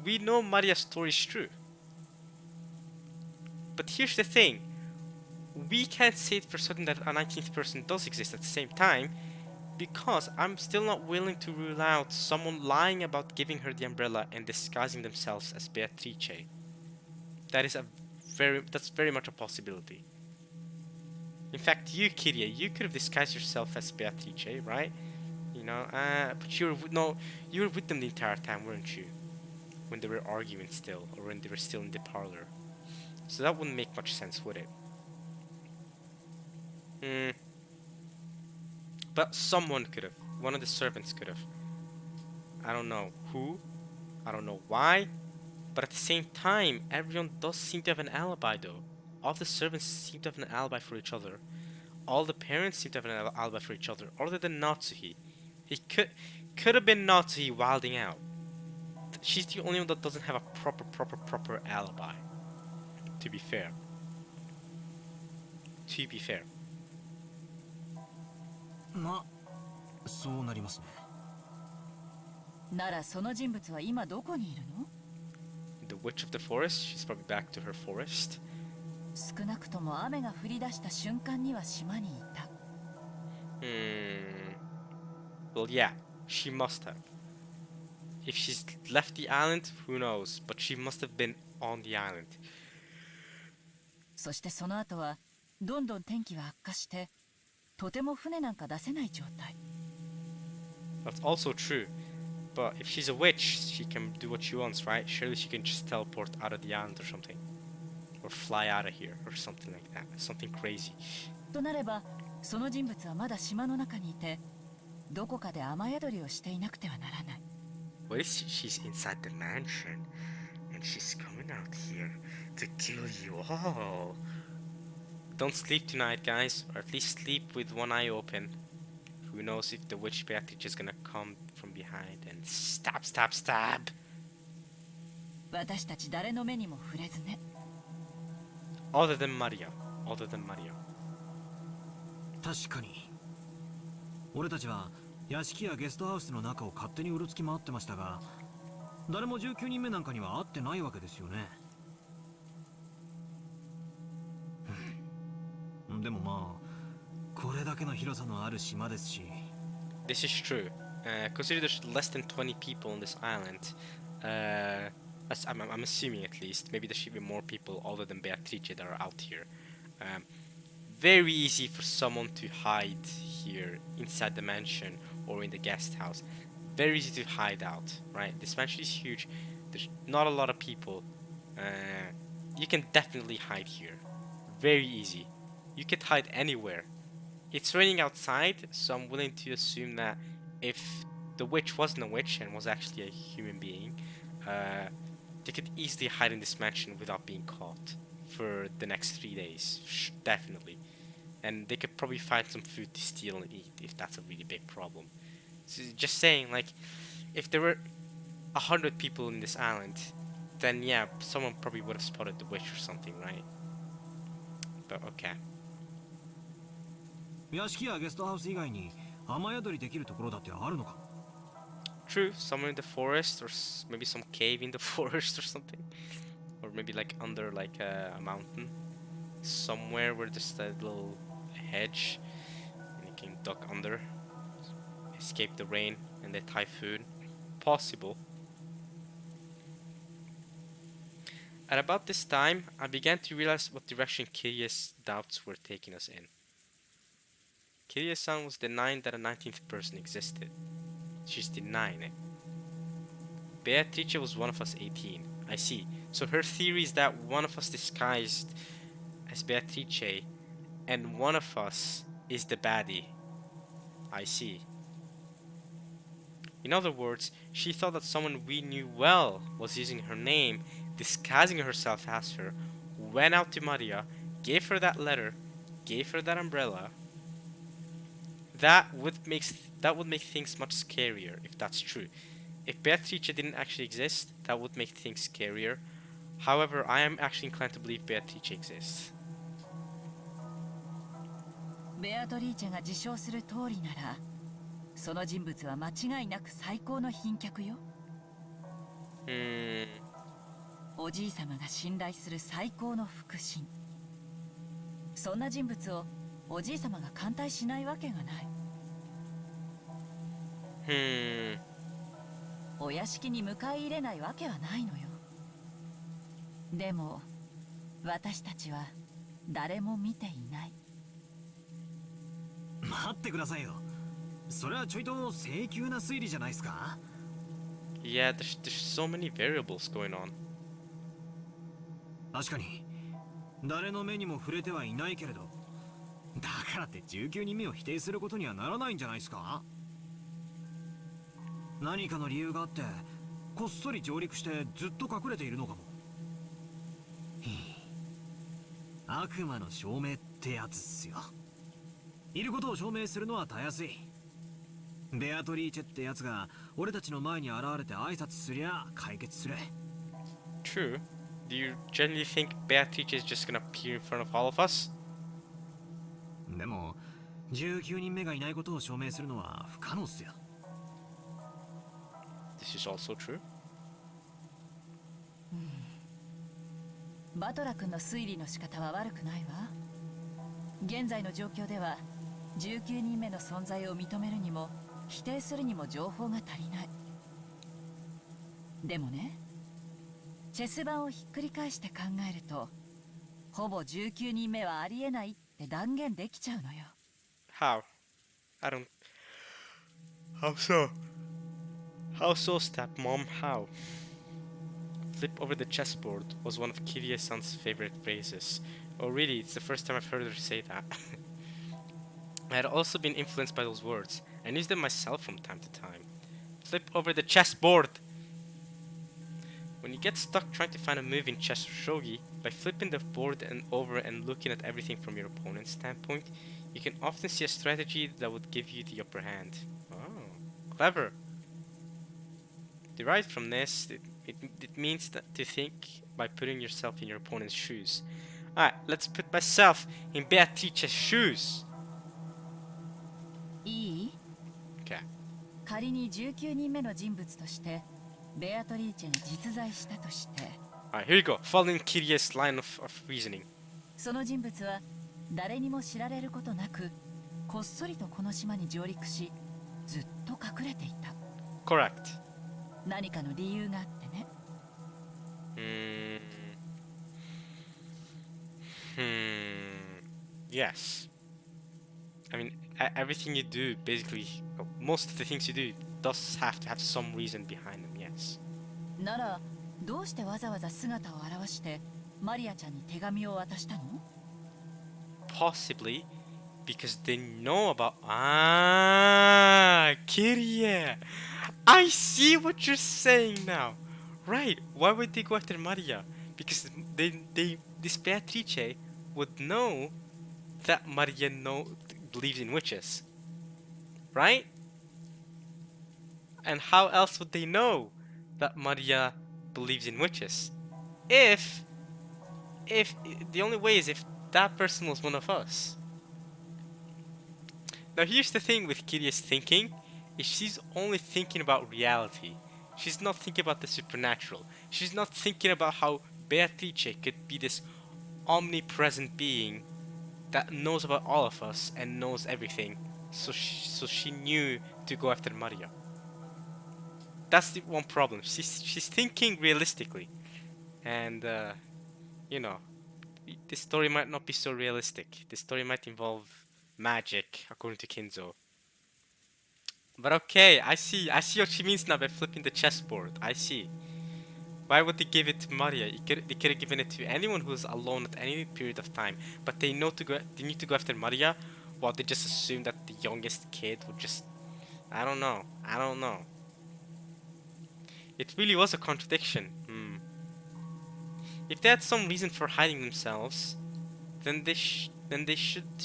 we know Maria's story is true. But here's the thing. We can't say it for certain that a 19th person does exist at the same time, because I'm still not willing to rule out someone lying about giving her the umbrella and disguising themselves as Beatrice. That's very much a possibility. In fact, you, Kyrie, you could have disguised yourself as Beatrice, right? You know, but you were with them the entire time, weren't you? When they were arguing still, or when they were still in the parlor. So that wouldn't make much sense, would it? But someone could have. One of the servants could have. I don't know who. I don't know why. But at the same time, everyone does seem to have an alibi, though. All the servants seem to have an alibi for each other. All the parents seem to have an alibi for each other, other than Natsuhi. It could have been Natsuhi wilding out. She's the only one that doesn't have a proper alibi. To be fair. To be fair. まあそうなりますね。ならその人物は今どこにいるの？ The witch of the forest? She's probably back to her forest. 少なくとも雨が降り出した瞬間には島にいた。Well, yeah, she must have. If she's left the island, who knows? But she must have been on the island. そしてその後はどんどん天気は悪化して、とても船なんか出せない状態。That's also true. But if she's a witch, she can do what she wants, right? Surely she can just teleport out of the island or something. Or fly out of here, or something like that. Something crazy. となれば、その人物はまだ島の中にいて、どこかで雨宿りをしていなくてはならない。What if she's inside the mansion, and she's coming out here to kill you all? Don't sleep tonight, guys, or at least sleep with one eye open. Who knows if the witch Beatrice is gonna come from behind and stab. 私たち誰の目にも触れずね。Other than Maria. Other than Maria. 確かに俺たちは屋敷やゲストハウスの中を勝手にうろつき回ってましたが、誰も19人目なんかには会ってないわけですよね。でもまあこれだけの広さのある島ですし。 This is true. Consider there's less than 20 people on this island. I'm assuming at least. Maybe there should be more people other than Beatrice that are out here. Very easy for someone to hide here inside the mansion or in the guest house. Very easy to hide out, right? This mansion is huge. There's not a lot of people. You can definitely hide here. Very easy. You could hide anywhere. It's raining outside, so I'm willing to assume that if the witch wasn't a witch and was actually a human being, they could easily hide in this mansion without being caught for the next 3 days. Definitely. and they could probably find some food to steal and eat if that's a really big problem. So just saying, like, if there were 100 people in this island, then yeah, someone probably would have spotted the witch or something, right? But okay. 屋敷やゲストハウス以外に雨宿りできるところだってあるのか？ True, somewhere in the forest, or maybe some cave in the forest or something, or maybe like under like a mountain, somewhere where there's that little hedge, and you can duck under, escape the rain and the typhoon. Possible. At about this time, I began to realize what direction Kirye's doubts were taking us in. Kirye-san was denying that a 19th person existed. She's denying it. Beatrice was one of us 18. I see. So her theory is that one of us disguised as Beatrice and one of us is the baddie. I see. In other words, she thought that someone we knew well was using her name, disguising herself as her, went out to Maria, gave her that letter, gave her that umbrella. That would make things much scarier if that's true. If Beatrice didn't actually exist, that would make things scarier. However, I am actually inclined to believe Beatrice exists. ベアトリーチェが自称する通りなら、その人物は間違いなく最高の賓客よ。おじい様が信頼する最高の腹心。そんな人物をおじい様が歓待しないわけがない。お屋敷に迎え入れないわけはないのよ。でも私たちは誰も見ていない。待ってくださいよ。それはちょいと請求な推理じゃないですか？ Yeah, there's so many variables going on. 確かに誰の目にも触れてはいないけれど、だからって19人目を否定することにはならないんじゃないですか？何かの理由があってこっそり上陸してずっと隠れているのかも。悪魔の証明ってやつっすよ。いることを証明するのはたやすい。ベアトリーチェってやつが俺たちの前に現れて挨拶すりゃ解決する。 True. Do you generally think Beatrice is just gonna appear in front of all of us? でも19人目がいないことを証明するのは不可能っすよ。This is also true. バトラ君の推理の仕方は悪くないわ。現在の状況では19人目の存在を認めるにも否定するにも情報が足りない。でもね、チェス盤をひっくり返して考えるとほぼ19人目はありえないって断言できちゃうのよ。 How? I don't... How so? How so, stepmom? How? Flip over the chessboard was one of Kirye-san's favorite phrases. Oh really, it's the first time I've heard her say that. I had also been influenced by those words, and used them myself from time to time. Flip over the chessboard! When you get stuck trying to find a move in chess or shogi, by flipping the board and over and looking at everything from your opponent's standpoint, you can often see a strategy that would give you the upper hand. Oh, clever! Derived from this, it means that to think by putting yourself in your opponent's shoes. Alright, let's put myself in Beatrice's shoes! いい？ Okay. 仮に19人目の人物としてベアトリーチェが実在したとして、 Alright, here we go. Following Kirye's line of reasoning. その人物は誰にも知られることなくこっそりとこの島に上陸しずっと隠れていた。 Correct. 何かの理由があってね。Yes. I mean, everything you do, basically, most of the things you do, does have to have some reason behind them, yes. ならどうしてわざわざ姿を現してマリアちゃんに手紙を渡したの？ Possibly because they know about... Kyrie! I see what you're saying now! Right, why would they go after Maria? Because this Beatrice would know that Maria believes in witches, right? And how else would they know that Maria believes in witches? If if the only way is if that person was one of us. Now here's the thing with Kiria's thinking, is she's only thinking about reality. She's not thinking about the supernatural. She's not thinking about how Beatrice could be this omnipresent being that knows about all of us and knows everything. So she knew to go after Maria. That's the one problem. She's thinking realistically, and you know, this story might not be so realistic. This story might involve magic, according to Kinzo. But okay, I see. I see what she means now by flipping the chessboard. I see. Why would they give it to Maria? They could have given it to anyone who's alone at any period of time. But they know to go. They need to go after Maria. Well, they just assume that the youngest kid would just. I don't know. I don't know. It really was a contradiction. If they had some reason for hiding themselves, then they should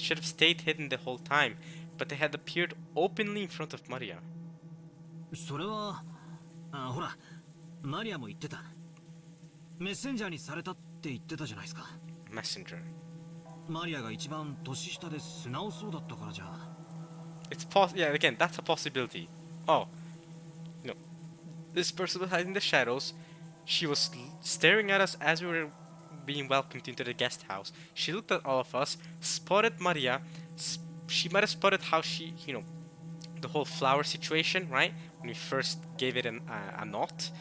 have stayed hidden the whole time. But they had appeared openly in front of Maria. それはほらマリアも言ってたメッセンジャーにされたって言ってたじゃないですか Messenger. マリアが一番年下で素直そうだったからじゃ Yeah, again, that's a possibility. Oh, no. This person was hiding in the shadows. She was staring at us as we were being welcomed into the guest house. She looked at all of us, spotted Maria. She might have spotted how she, the whole flower situation, right? When we first gave it a knot.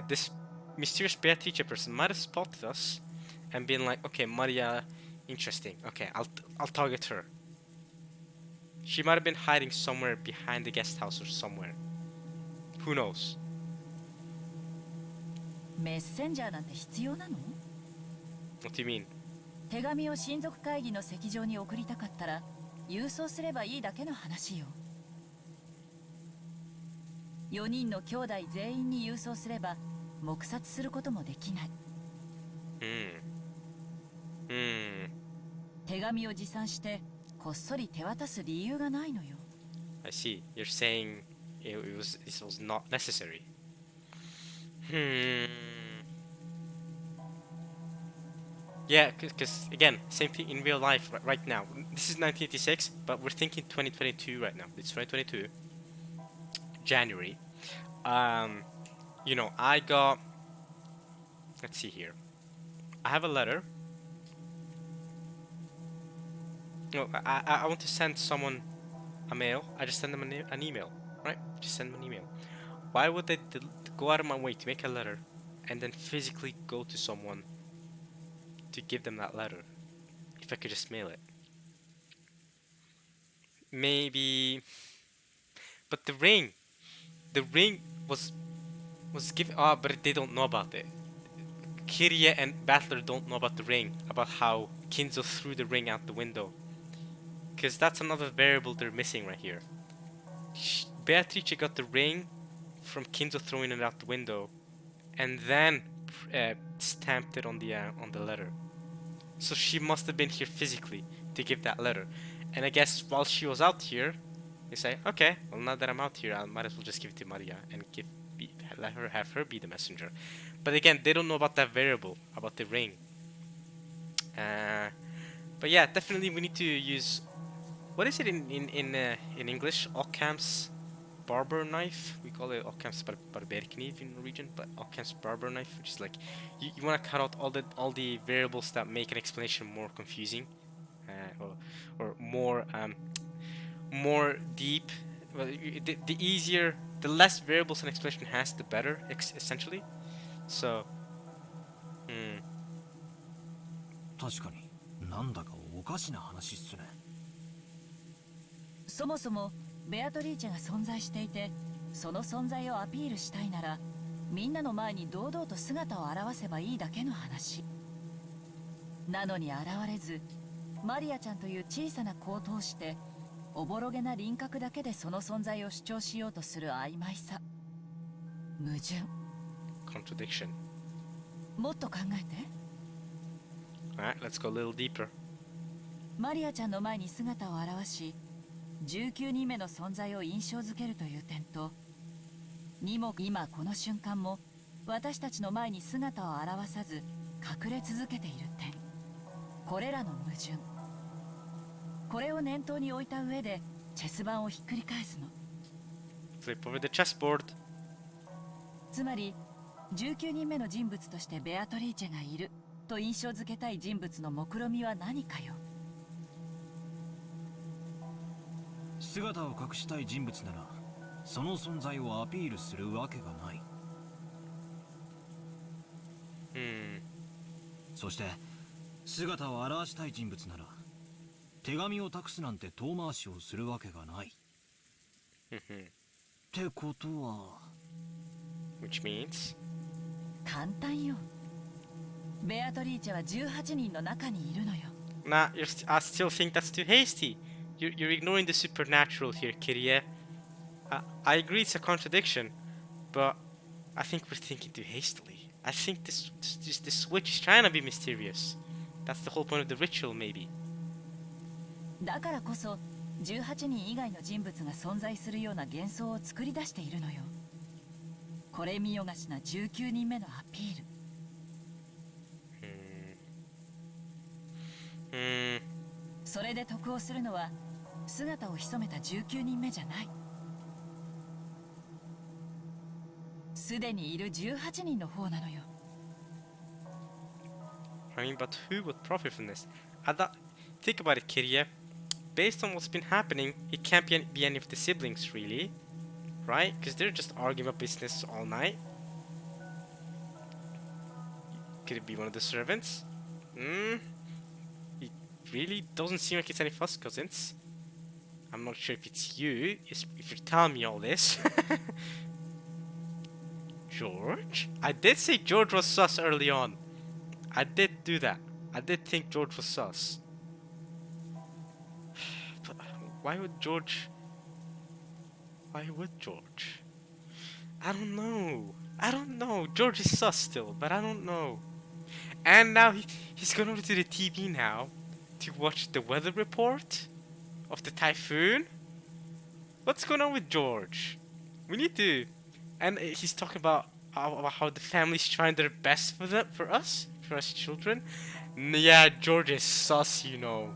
This mysterious Beatrice person might have spotted us and been like, okay, Maria, interesting. Okay, I'll target her. She might have been hiding somewhere behind the guest house or somewhere. Who knows? メッセンジャーなんて必要なの？ What do you mean? 手紙を親族会議の席上に送りたかったら郵送すればいいだけの話よ。4人の兄弟全員に郵送すれば黙殺することもできない。手紙を持参してこっそり手渡す理由がないのよ。I see. You're saying this was not necessary. Yeah, because again, same thing in real life right now. This is 1986, but we're thinking 2022 right now. It's 2022, January. I got. Let's see here. I have a letter. No, I want to send someone a mail. I just send them an email, right? Just send them an email. Why would they go out of my way to make a letter and then physically go to someone to give them that letter if I could just mail it? Maybe, but the ring was given. But they don't know about it. Kyrie and Battler don't know about the ring, about how Kinzo threw the ring out the window. Because that's another variable they're missing right here. Beatrice got the ring from Kinzo throwing it out the window, and then stamped it on the letter. So she must have been here physically to give that letter. And I guess while she was out here, they say, okay, well now that I'm out here, I might as well just give it to Maria and have her be the messenger. But again, they don't know about that variable, about the ring. But yeah, definitely we need to use. What is it in English? Occam's barber knife. We call it Occam's barberkniv in Norwegian, but Occam's barber knife, which is like you want to cut out all the variables that make an explanation more confusing, or more deep. Well, the easier, the less variables an explanation has, the better, essentially. So. 確かになんだかおかしな話っすね。そもそもベアトリーチェが存在していて、その存在をアピールしたいならみんなの前に堂々と姿を現せばいいだけの話なのに現れず、マリアちゃんという小さな子を通しておぼろげな輪郭だけでその存在を主張しようとする曖昧さ、矛盾、 Contradiction. もっと考えて。 Alright, let's go a little deeper. マリアちゃんの前に姿を現し、19人目の存在を印象づけるという点と、にも今この瞬間も私たちの前に姿を現さず隠れ続けている点、これらの矛盾、これを念頭に置いた上でチェス盤をひっくり返すの。 Flip over the chessboard. つまり19人目の人物としてベアトリーチェがいると印象づけたい人物の目論見は何かよ。姿を隠したい人物ならその存在をアピールするわけがない。そして姿を現したい人物なら手紙を託すなんて遠回しをするわけがない。ってことは Which means? 簡単よ。ベアトリーチェは18人の中にいるのよ。Nah, I still think that's too hasty. You're ignoring the supernatural here, Kyrie. I agree it's a contradiction, but I think we're thinking too hastily. I think this witch is trying to be mysterious. That's the whole point of the ritual, maybe. だからこそ18人以外の人物が存在するような幻想を作り出しているのよ。これ見よがしな19人目のアピール。それで得をするのは姿を潜めた19人目じゃない。すでにいる18人の方なのよ。I mean, but who would profit from this? Think about it, Kyrie. Based on what's been happening, it can't be any of the siblings, really. Right? Because they're just arguing about business all night. Could it be one of the servants? It really doesn't seem like it's any first cousins. I'm not sure if it's you, if you're telling me all this. George? I did say George was sus early on. I did do that. I did think George was sus. But why would George... Why would George? I don't know. I don't know. George is sus still, but I don't know. And now he's gone over to the TV now to watch the weather report of the typhoon. What's going on with George? We need to... And he's talking about how the family's trying their best for us children. Yeah, George is sus, you know.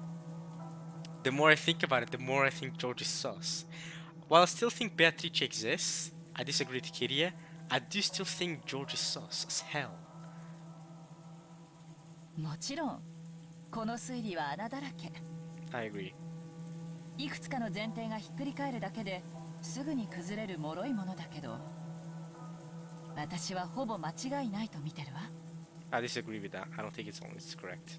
The more I think about it, the more I think George is sus. While I still think Beatrice exists, I disagree with Kyrie. I do still think George is sus as hell. もちろんこの推理は穴だらけ。 I agree. いくつかの前提がひっくり返るだけですぐに崩れる脆いものだけど、私はほぼ間違いないと見てるわ。I disagree with that. I don't think it's correct.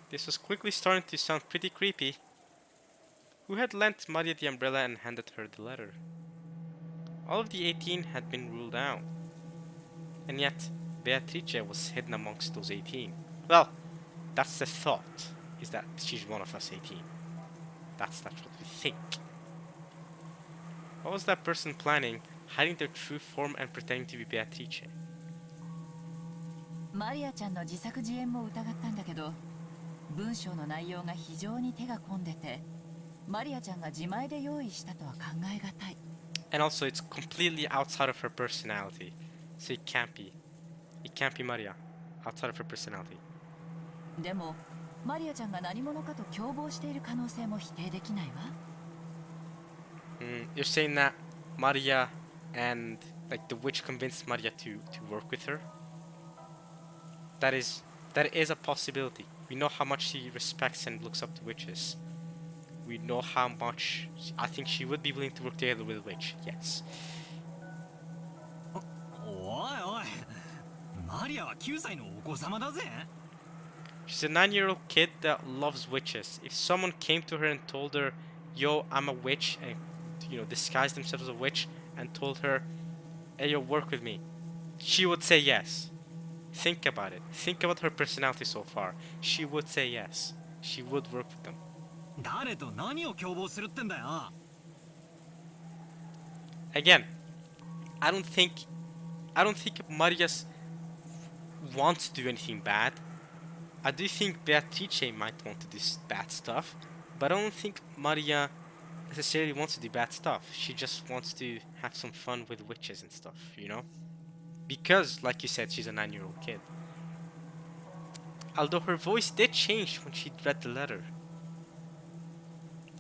This was quickly starting to sound pretty creepy. Who had lent Maria the umbrella and handed her the letter? All of the 18 had been ruled out. And yet, Beatrice was hidden amongst those 18. Well, that's the thought, is that she's one of us 18. That's what we think. What was that person planning, hiding their true form and pretending to be Beatrice? マリアちゃんの自作自演も疑ったんだけど、文章の内容が非常に手が込んでて、マリアちゃんが自前で用意したとは考えがたい。And also, it's completely outside of her personality. So it can't be Maria, outside of her personality. でも、マリアちゃんが何者かと共謀している可能性も否定できないわ。You're saying that Maria and like the witch convinced Maria to work with her? That is a possibility. We know how much she respects and looks up to witches. We know how much I think she would be willing to work together with a witch. Yes. おいおい、マリアは9歳のお子様だぜ。 She's a 9-year-old kid that loves witches. If someone came to her and told her, "Yo, I'm a witch," and disguised themselves as a witch and told her, "Hey, yo, work with me," she would say yes. Think about it. Think about her personality so far. She would say yes. She would work with them. 誰と何を共謀するってんだよ。 Again, I don't think Marias wants to do anything bad. I do think Beatrice might want to do bad stuff, but I don't think Maria necessarily wants to do bad stuff. She just wants to have some fun with witches and stuff, you know? Because, like you said, she's a 9-year-old kid. Although her voice did change when she read the letter.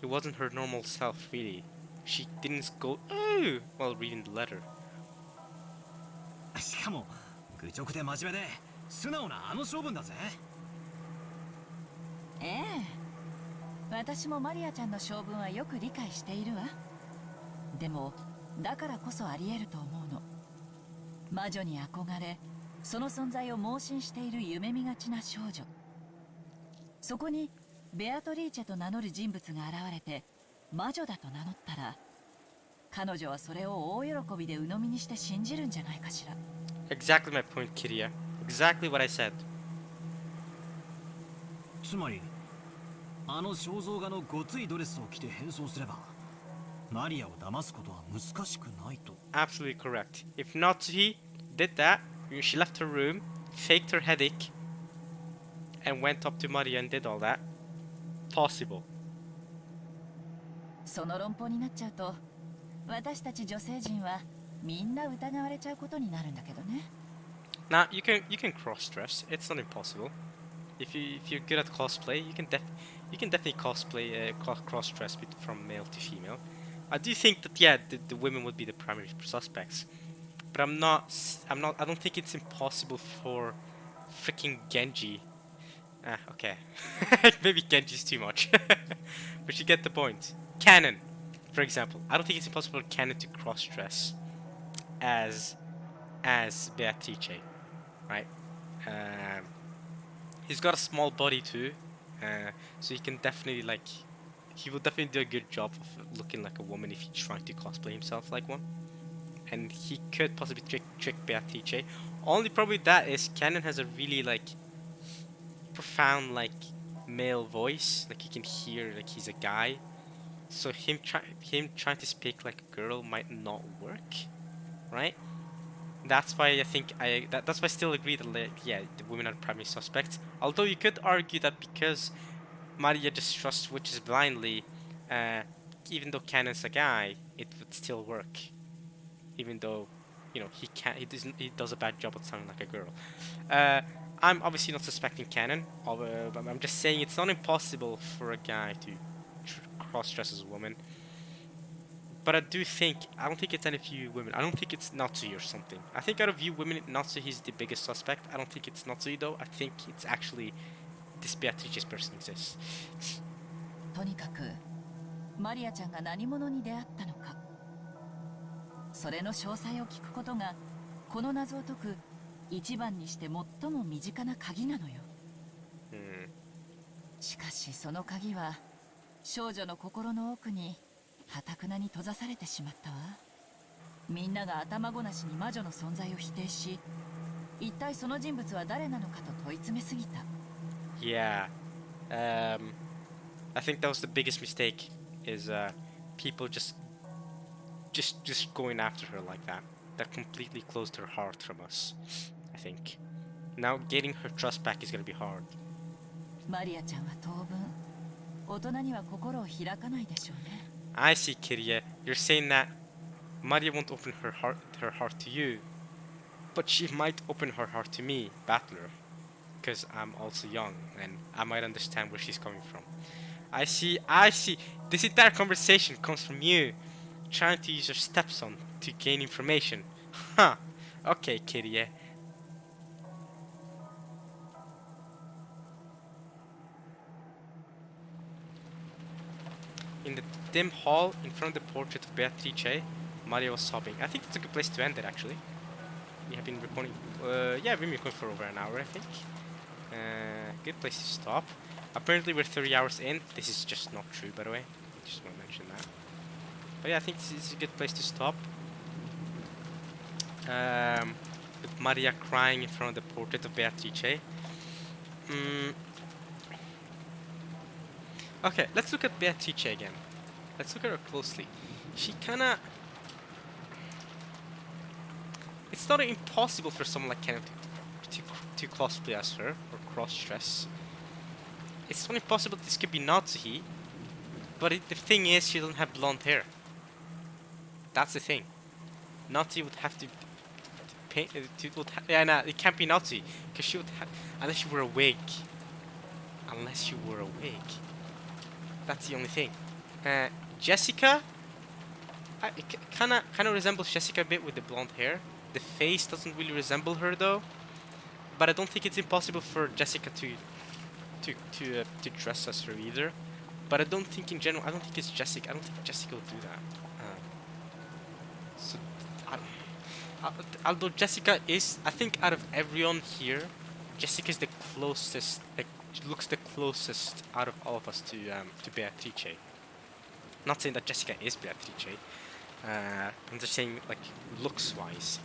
It wasn't her normal self, really. She didn't go, oh, while reading the letter. しかも愚直で真面目で素直なあの性分だぜ。ええ、私もマリアちゃんの性分はよく理解しているわ。でもだからこそありえると思うの。魔女に憧れ、その存在を盲信している夢見がちな少女。そこにベアトリーチェと名乗る人物が現れて魔女だと名乗ったら、彼女はそれを大喜びで鵜呑みにして信じるんじゃないかしら。Exactly my point, Kyrie. Exactly what I said. つまりあの肖像画のごついドレスを着て変装すればマリアを騙すことは難しくないと。 Absolutely correct. If Natsuhi did that, she left her room, faked her headache, and went up to Maria and did all that. Possible. その論法になっちゃうと、私たち女性陣はみんな疑われちゃうことになるんだけどね。Now you can cross-dress. It's not impossible. If you're good at cosplay, you can definitely cosplay cross-dress from male to female. I do think that the women would be the primary suspects, but I don't think it's impossible for freaking Genji. Okay. Maybe Genji's too much. But you get the point. Canon, for example. I don't think it's impossible for Canon to cross-dress as Beatrice, right? He's got a small body too, so he can definitely he will definitely do a good job of looking like a woman if he's trying to cosplay himself like one. And he could possibly trick Beatrice. Only probably that is Canon has a really profound male voice, you can hear he's a guy. So him trying to speak like a girl might not work, right? That's why I think that's why I still agree that the women are primary suspects. Although you could argue that because Maria just trusts witches blindly, even though Canon's a guy, it would still work. Even though, he does a bad job at sounding like a girl. I'm obviously not suspecting Canon, but I'm just saying it's not impossible for a guy to cross-dress as a woman. But I don't think it's any few women. I don't think it's Natsui or something. I think out of you women, Natsui is the biggest suspect. I don't think it's Natsui though. I think it's actually this Beatrice's person exists. とにかくマリアちゃんが何者に出会ったのか、それの詳細を聞くことがこの謎を解く一番にして最も身近な鍵なのよ。しかしその鍵は少女の心の奥に堅くなに閉ざされてしまったわ。みんなが頭ごなしに魔女の存在を否定し、一体その人物は誰なのかと問い詰めすぎた。Yeah, I think that was the biggest mistake. Is people just going after her like that. That completely closed her heart from us. I think now getting her trust back is gonna be hard. マリアちゃんは当分大人には心を開かないでしょうね。I see, Kyrie. You're saying that Maria won't open her heart to you, but she might open her heart to me, Battler, because I'm also young and I might understand where she's coming from. I see. This entire conversation comes from you trying to use your stepson to gain information. Huh. Okay, Kyrie. In the dim hall in front of the portrait of Beatrice, Maria was sobbing. I think that's a good place to end it, actually. We have been recording. We've been recording for over an hour, I think. Good place to stop. Apparently, we're 30 hours in. This is just not true, by the way. I just want to mention that. But yeah, I think this is a good place to stop. With Maria crying in front of the portrait of Beatrice. Okay, let's look at Beatrice again. Let's look at her closely. She kinda... It's not impossible for someone like Kenneth to cosplay as her, or cross-dress. It's only possible this could be Natsuhi, but the thing is, she doesn't have blonde hair. That's the thing. Natsuhi would have to paint. Yeah, nah, it can't be Natsuhi because she would have, unless she wore a wig. Unless she wore a wig. That's the only thing. Jessica, it kind of resembles Jessica a bit with the blonde hair. The face doesn't really resemble her though. But I don't think it's impossible for Jessica to dress as her either. But I don't think in general. I don't think it's Jessica. I don't think Jessica will do that. So, although Jessica is, I think out of everyone here, Jessica is the closest. Like, looks the closest out of all of us to Beatrice. Not saying that Jessica is Beatrice. I'm just saying like looks wise.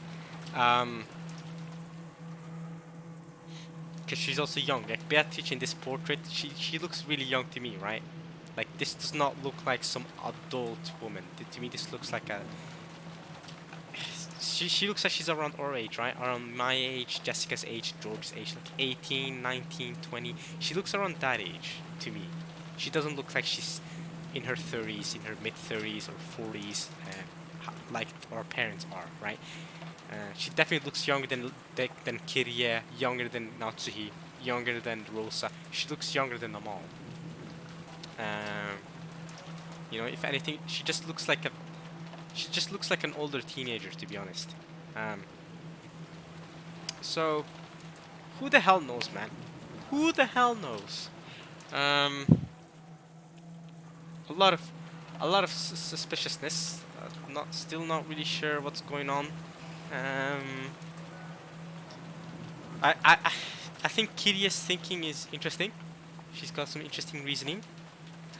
Because she's also young. Like Beatrice in this portrait, she looks really young to me, right? Like this does not look like some adult woman. To me, this looks like a. She looks like she's around our age, right? Around my age, Jessica's age, George's age, like 18, 19, 20. She looks around that age to me. She doesn't look like she's in her 30s, in her mid 30s or 40s, like our parents are, right? She definitely looks younger than Kyrie, younger than Natsuhi, younger than Rosa. She looks younger than them all. You know, if anything, she just looks like an older teenager, to be honest. So, who the hell knows, man? Who the hell knows? A lot of suspiciousness. Still not really sure what's going on. I think Kyrie's thinking is interesting. She's got some interesting reasoning.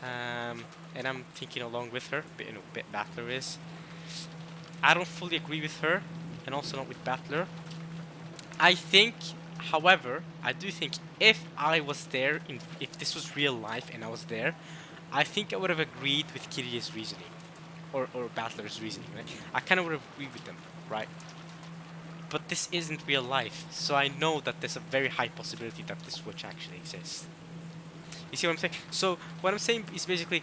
And I'm thinking along with her, but bit Battler is. I don't fully agree with her, and also not with Battler. I think, however, I do think if I was there, if this was real life and I was there, I think I would have agreed with Kyrie's reasoning, or Battler's reasoning, right? I kind of would have agreed with them, right? But this isn't real life, so I know that there's a very high possibility that this switch actually exists. You see what I'm saying? So what I'm saying is basically,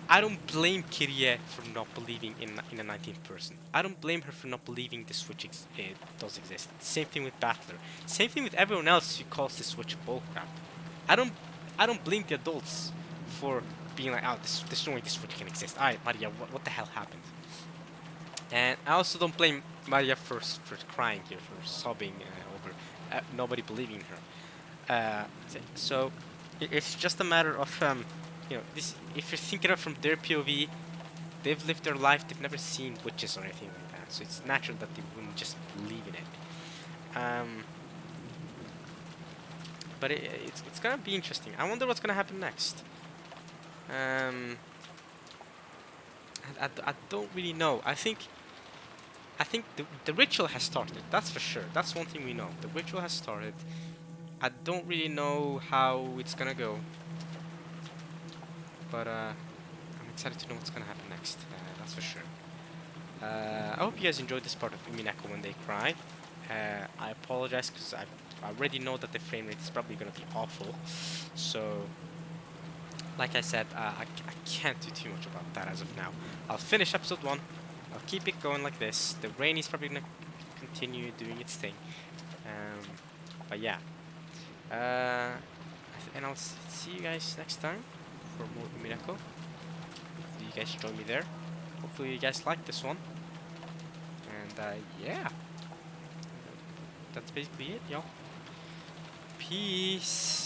I don't blame Kyrie for not believing in a 19th person. I don't blame her for not believing the switch does exist. Same thing with Battler. Same thing with everyone else who calls this switch bullcrap. I don't blame the adults for being like, oh, there's no way this switch can exist. Alright, Maria, what the hell happened? And I also don't blame Maria for crying here, for sobbing over nobody believing her. So it's just a matter of you know, this. If you're thinking of it from their POV, they've lived their life. They've never seen witches or anything like that. So it's natural that they wouldn't just believe in it. But it's gonna be interesting. I wonder what's gonna happen next. I don't really know. I think the ritual has started. That's for sure. That's one thing we know. The ritual has started. I don't really know how it's gonna go. But I'm excited to know what's gonna happen next. That's for sure. I hope you guys enjoyed this part of Umineko when they cry. I apologize because I already know that the frame rate is probably gonna be awful. So, like I said, I can't do too much about that as of now. I'll finish episode 1. I'll keep it going like this. The rain is probably gonna continue doing its thing. But yeah. And I'll see you guys next time for more Umineko. Hopefully you guys join me there. Hopefully you guys like this one. And yeah. That's basically it, y'all. Peace.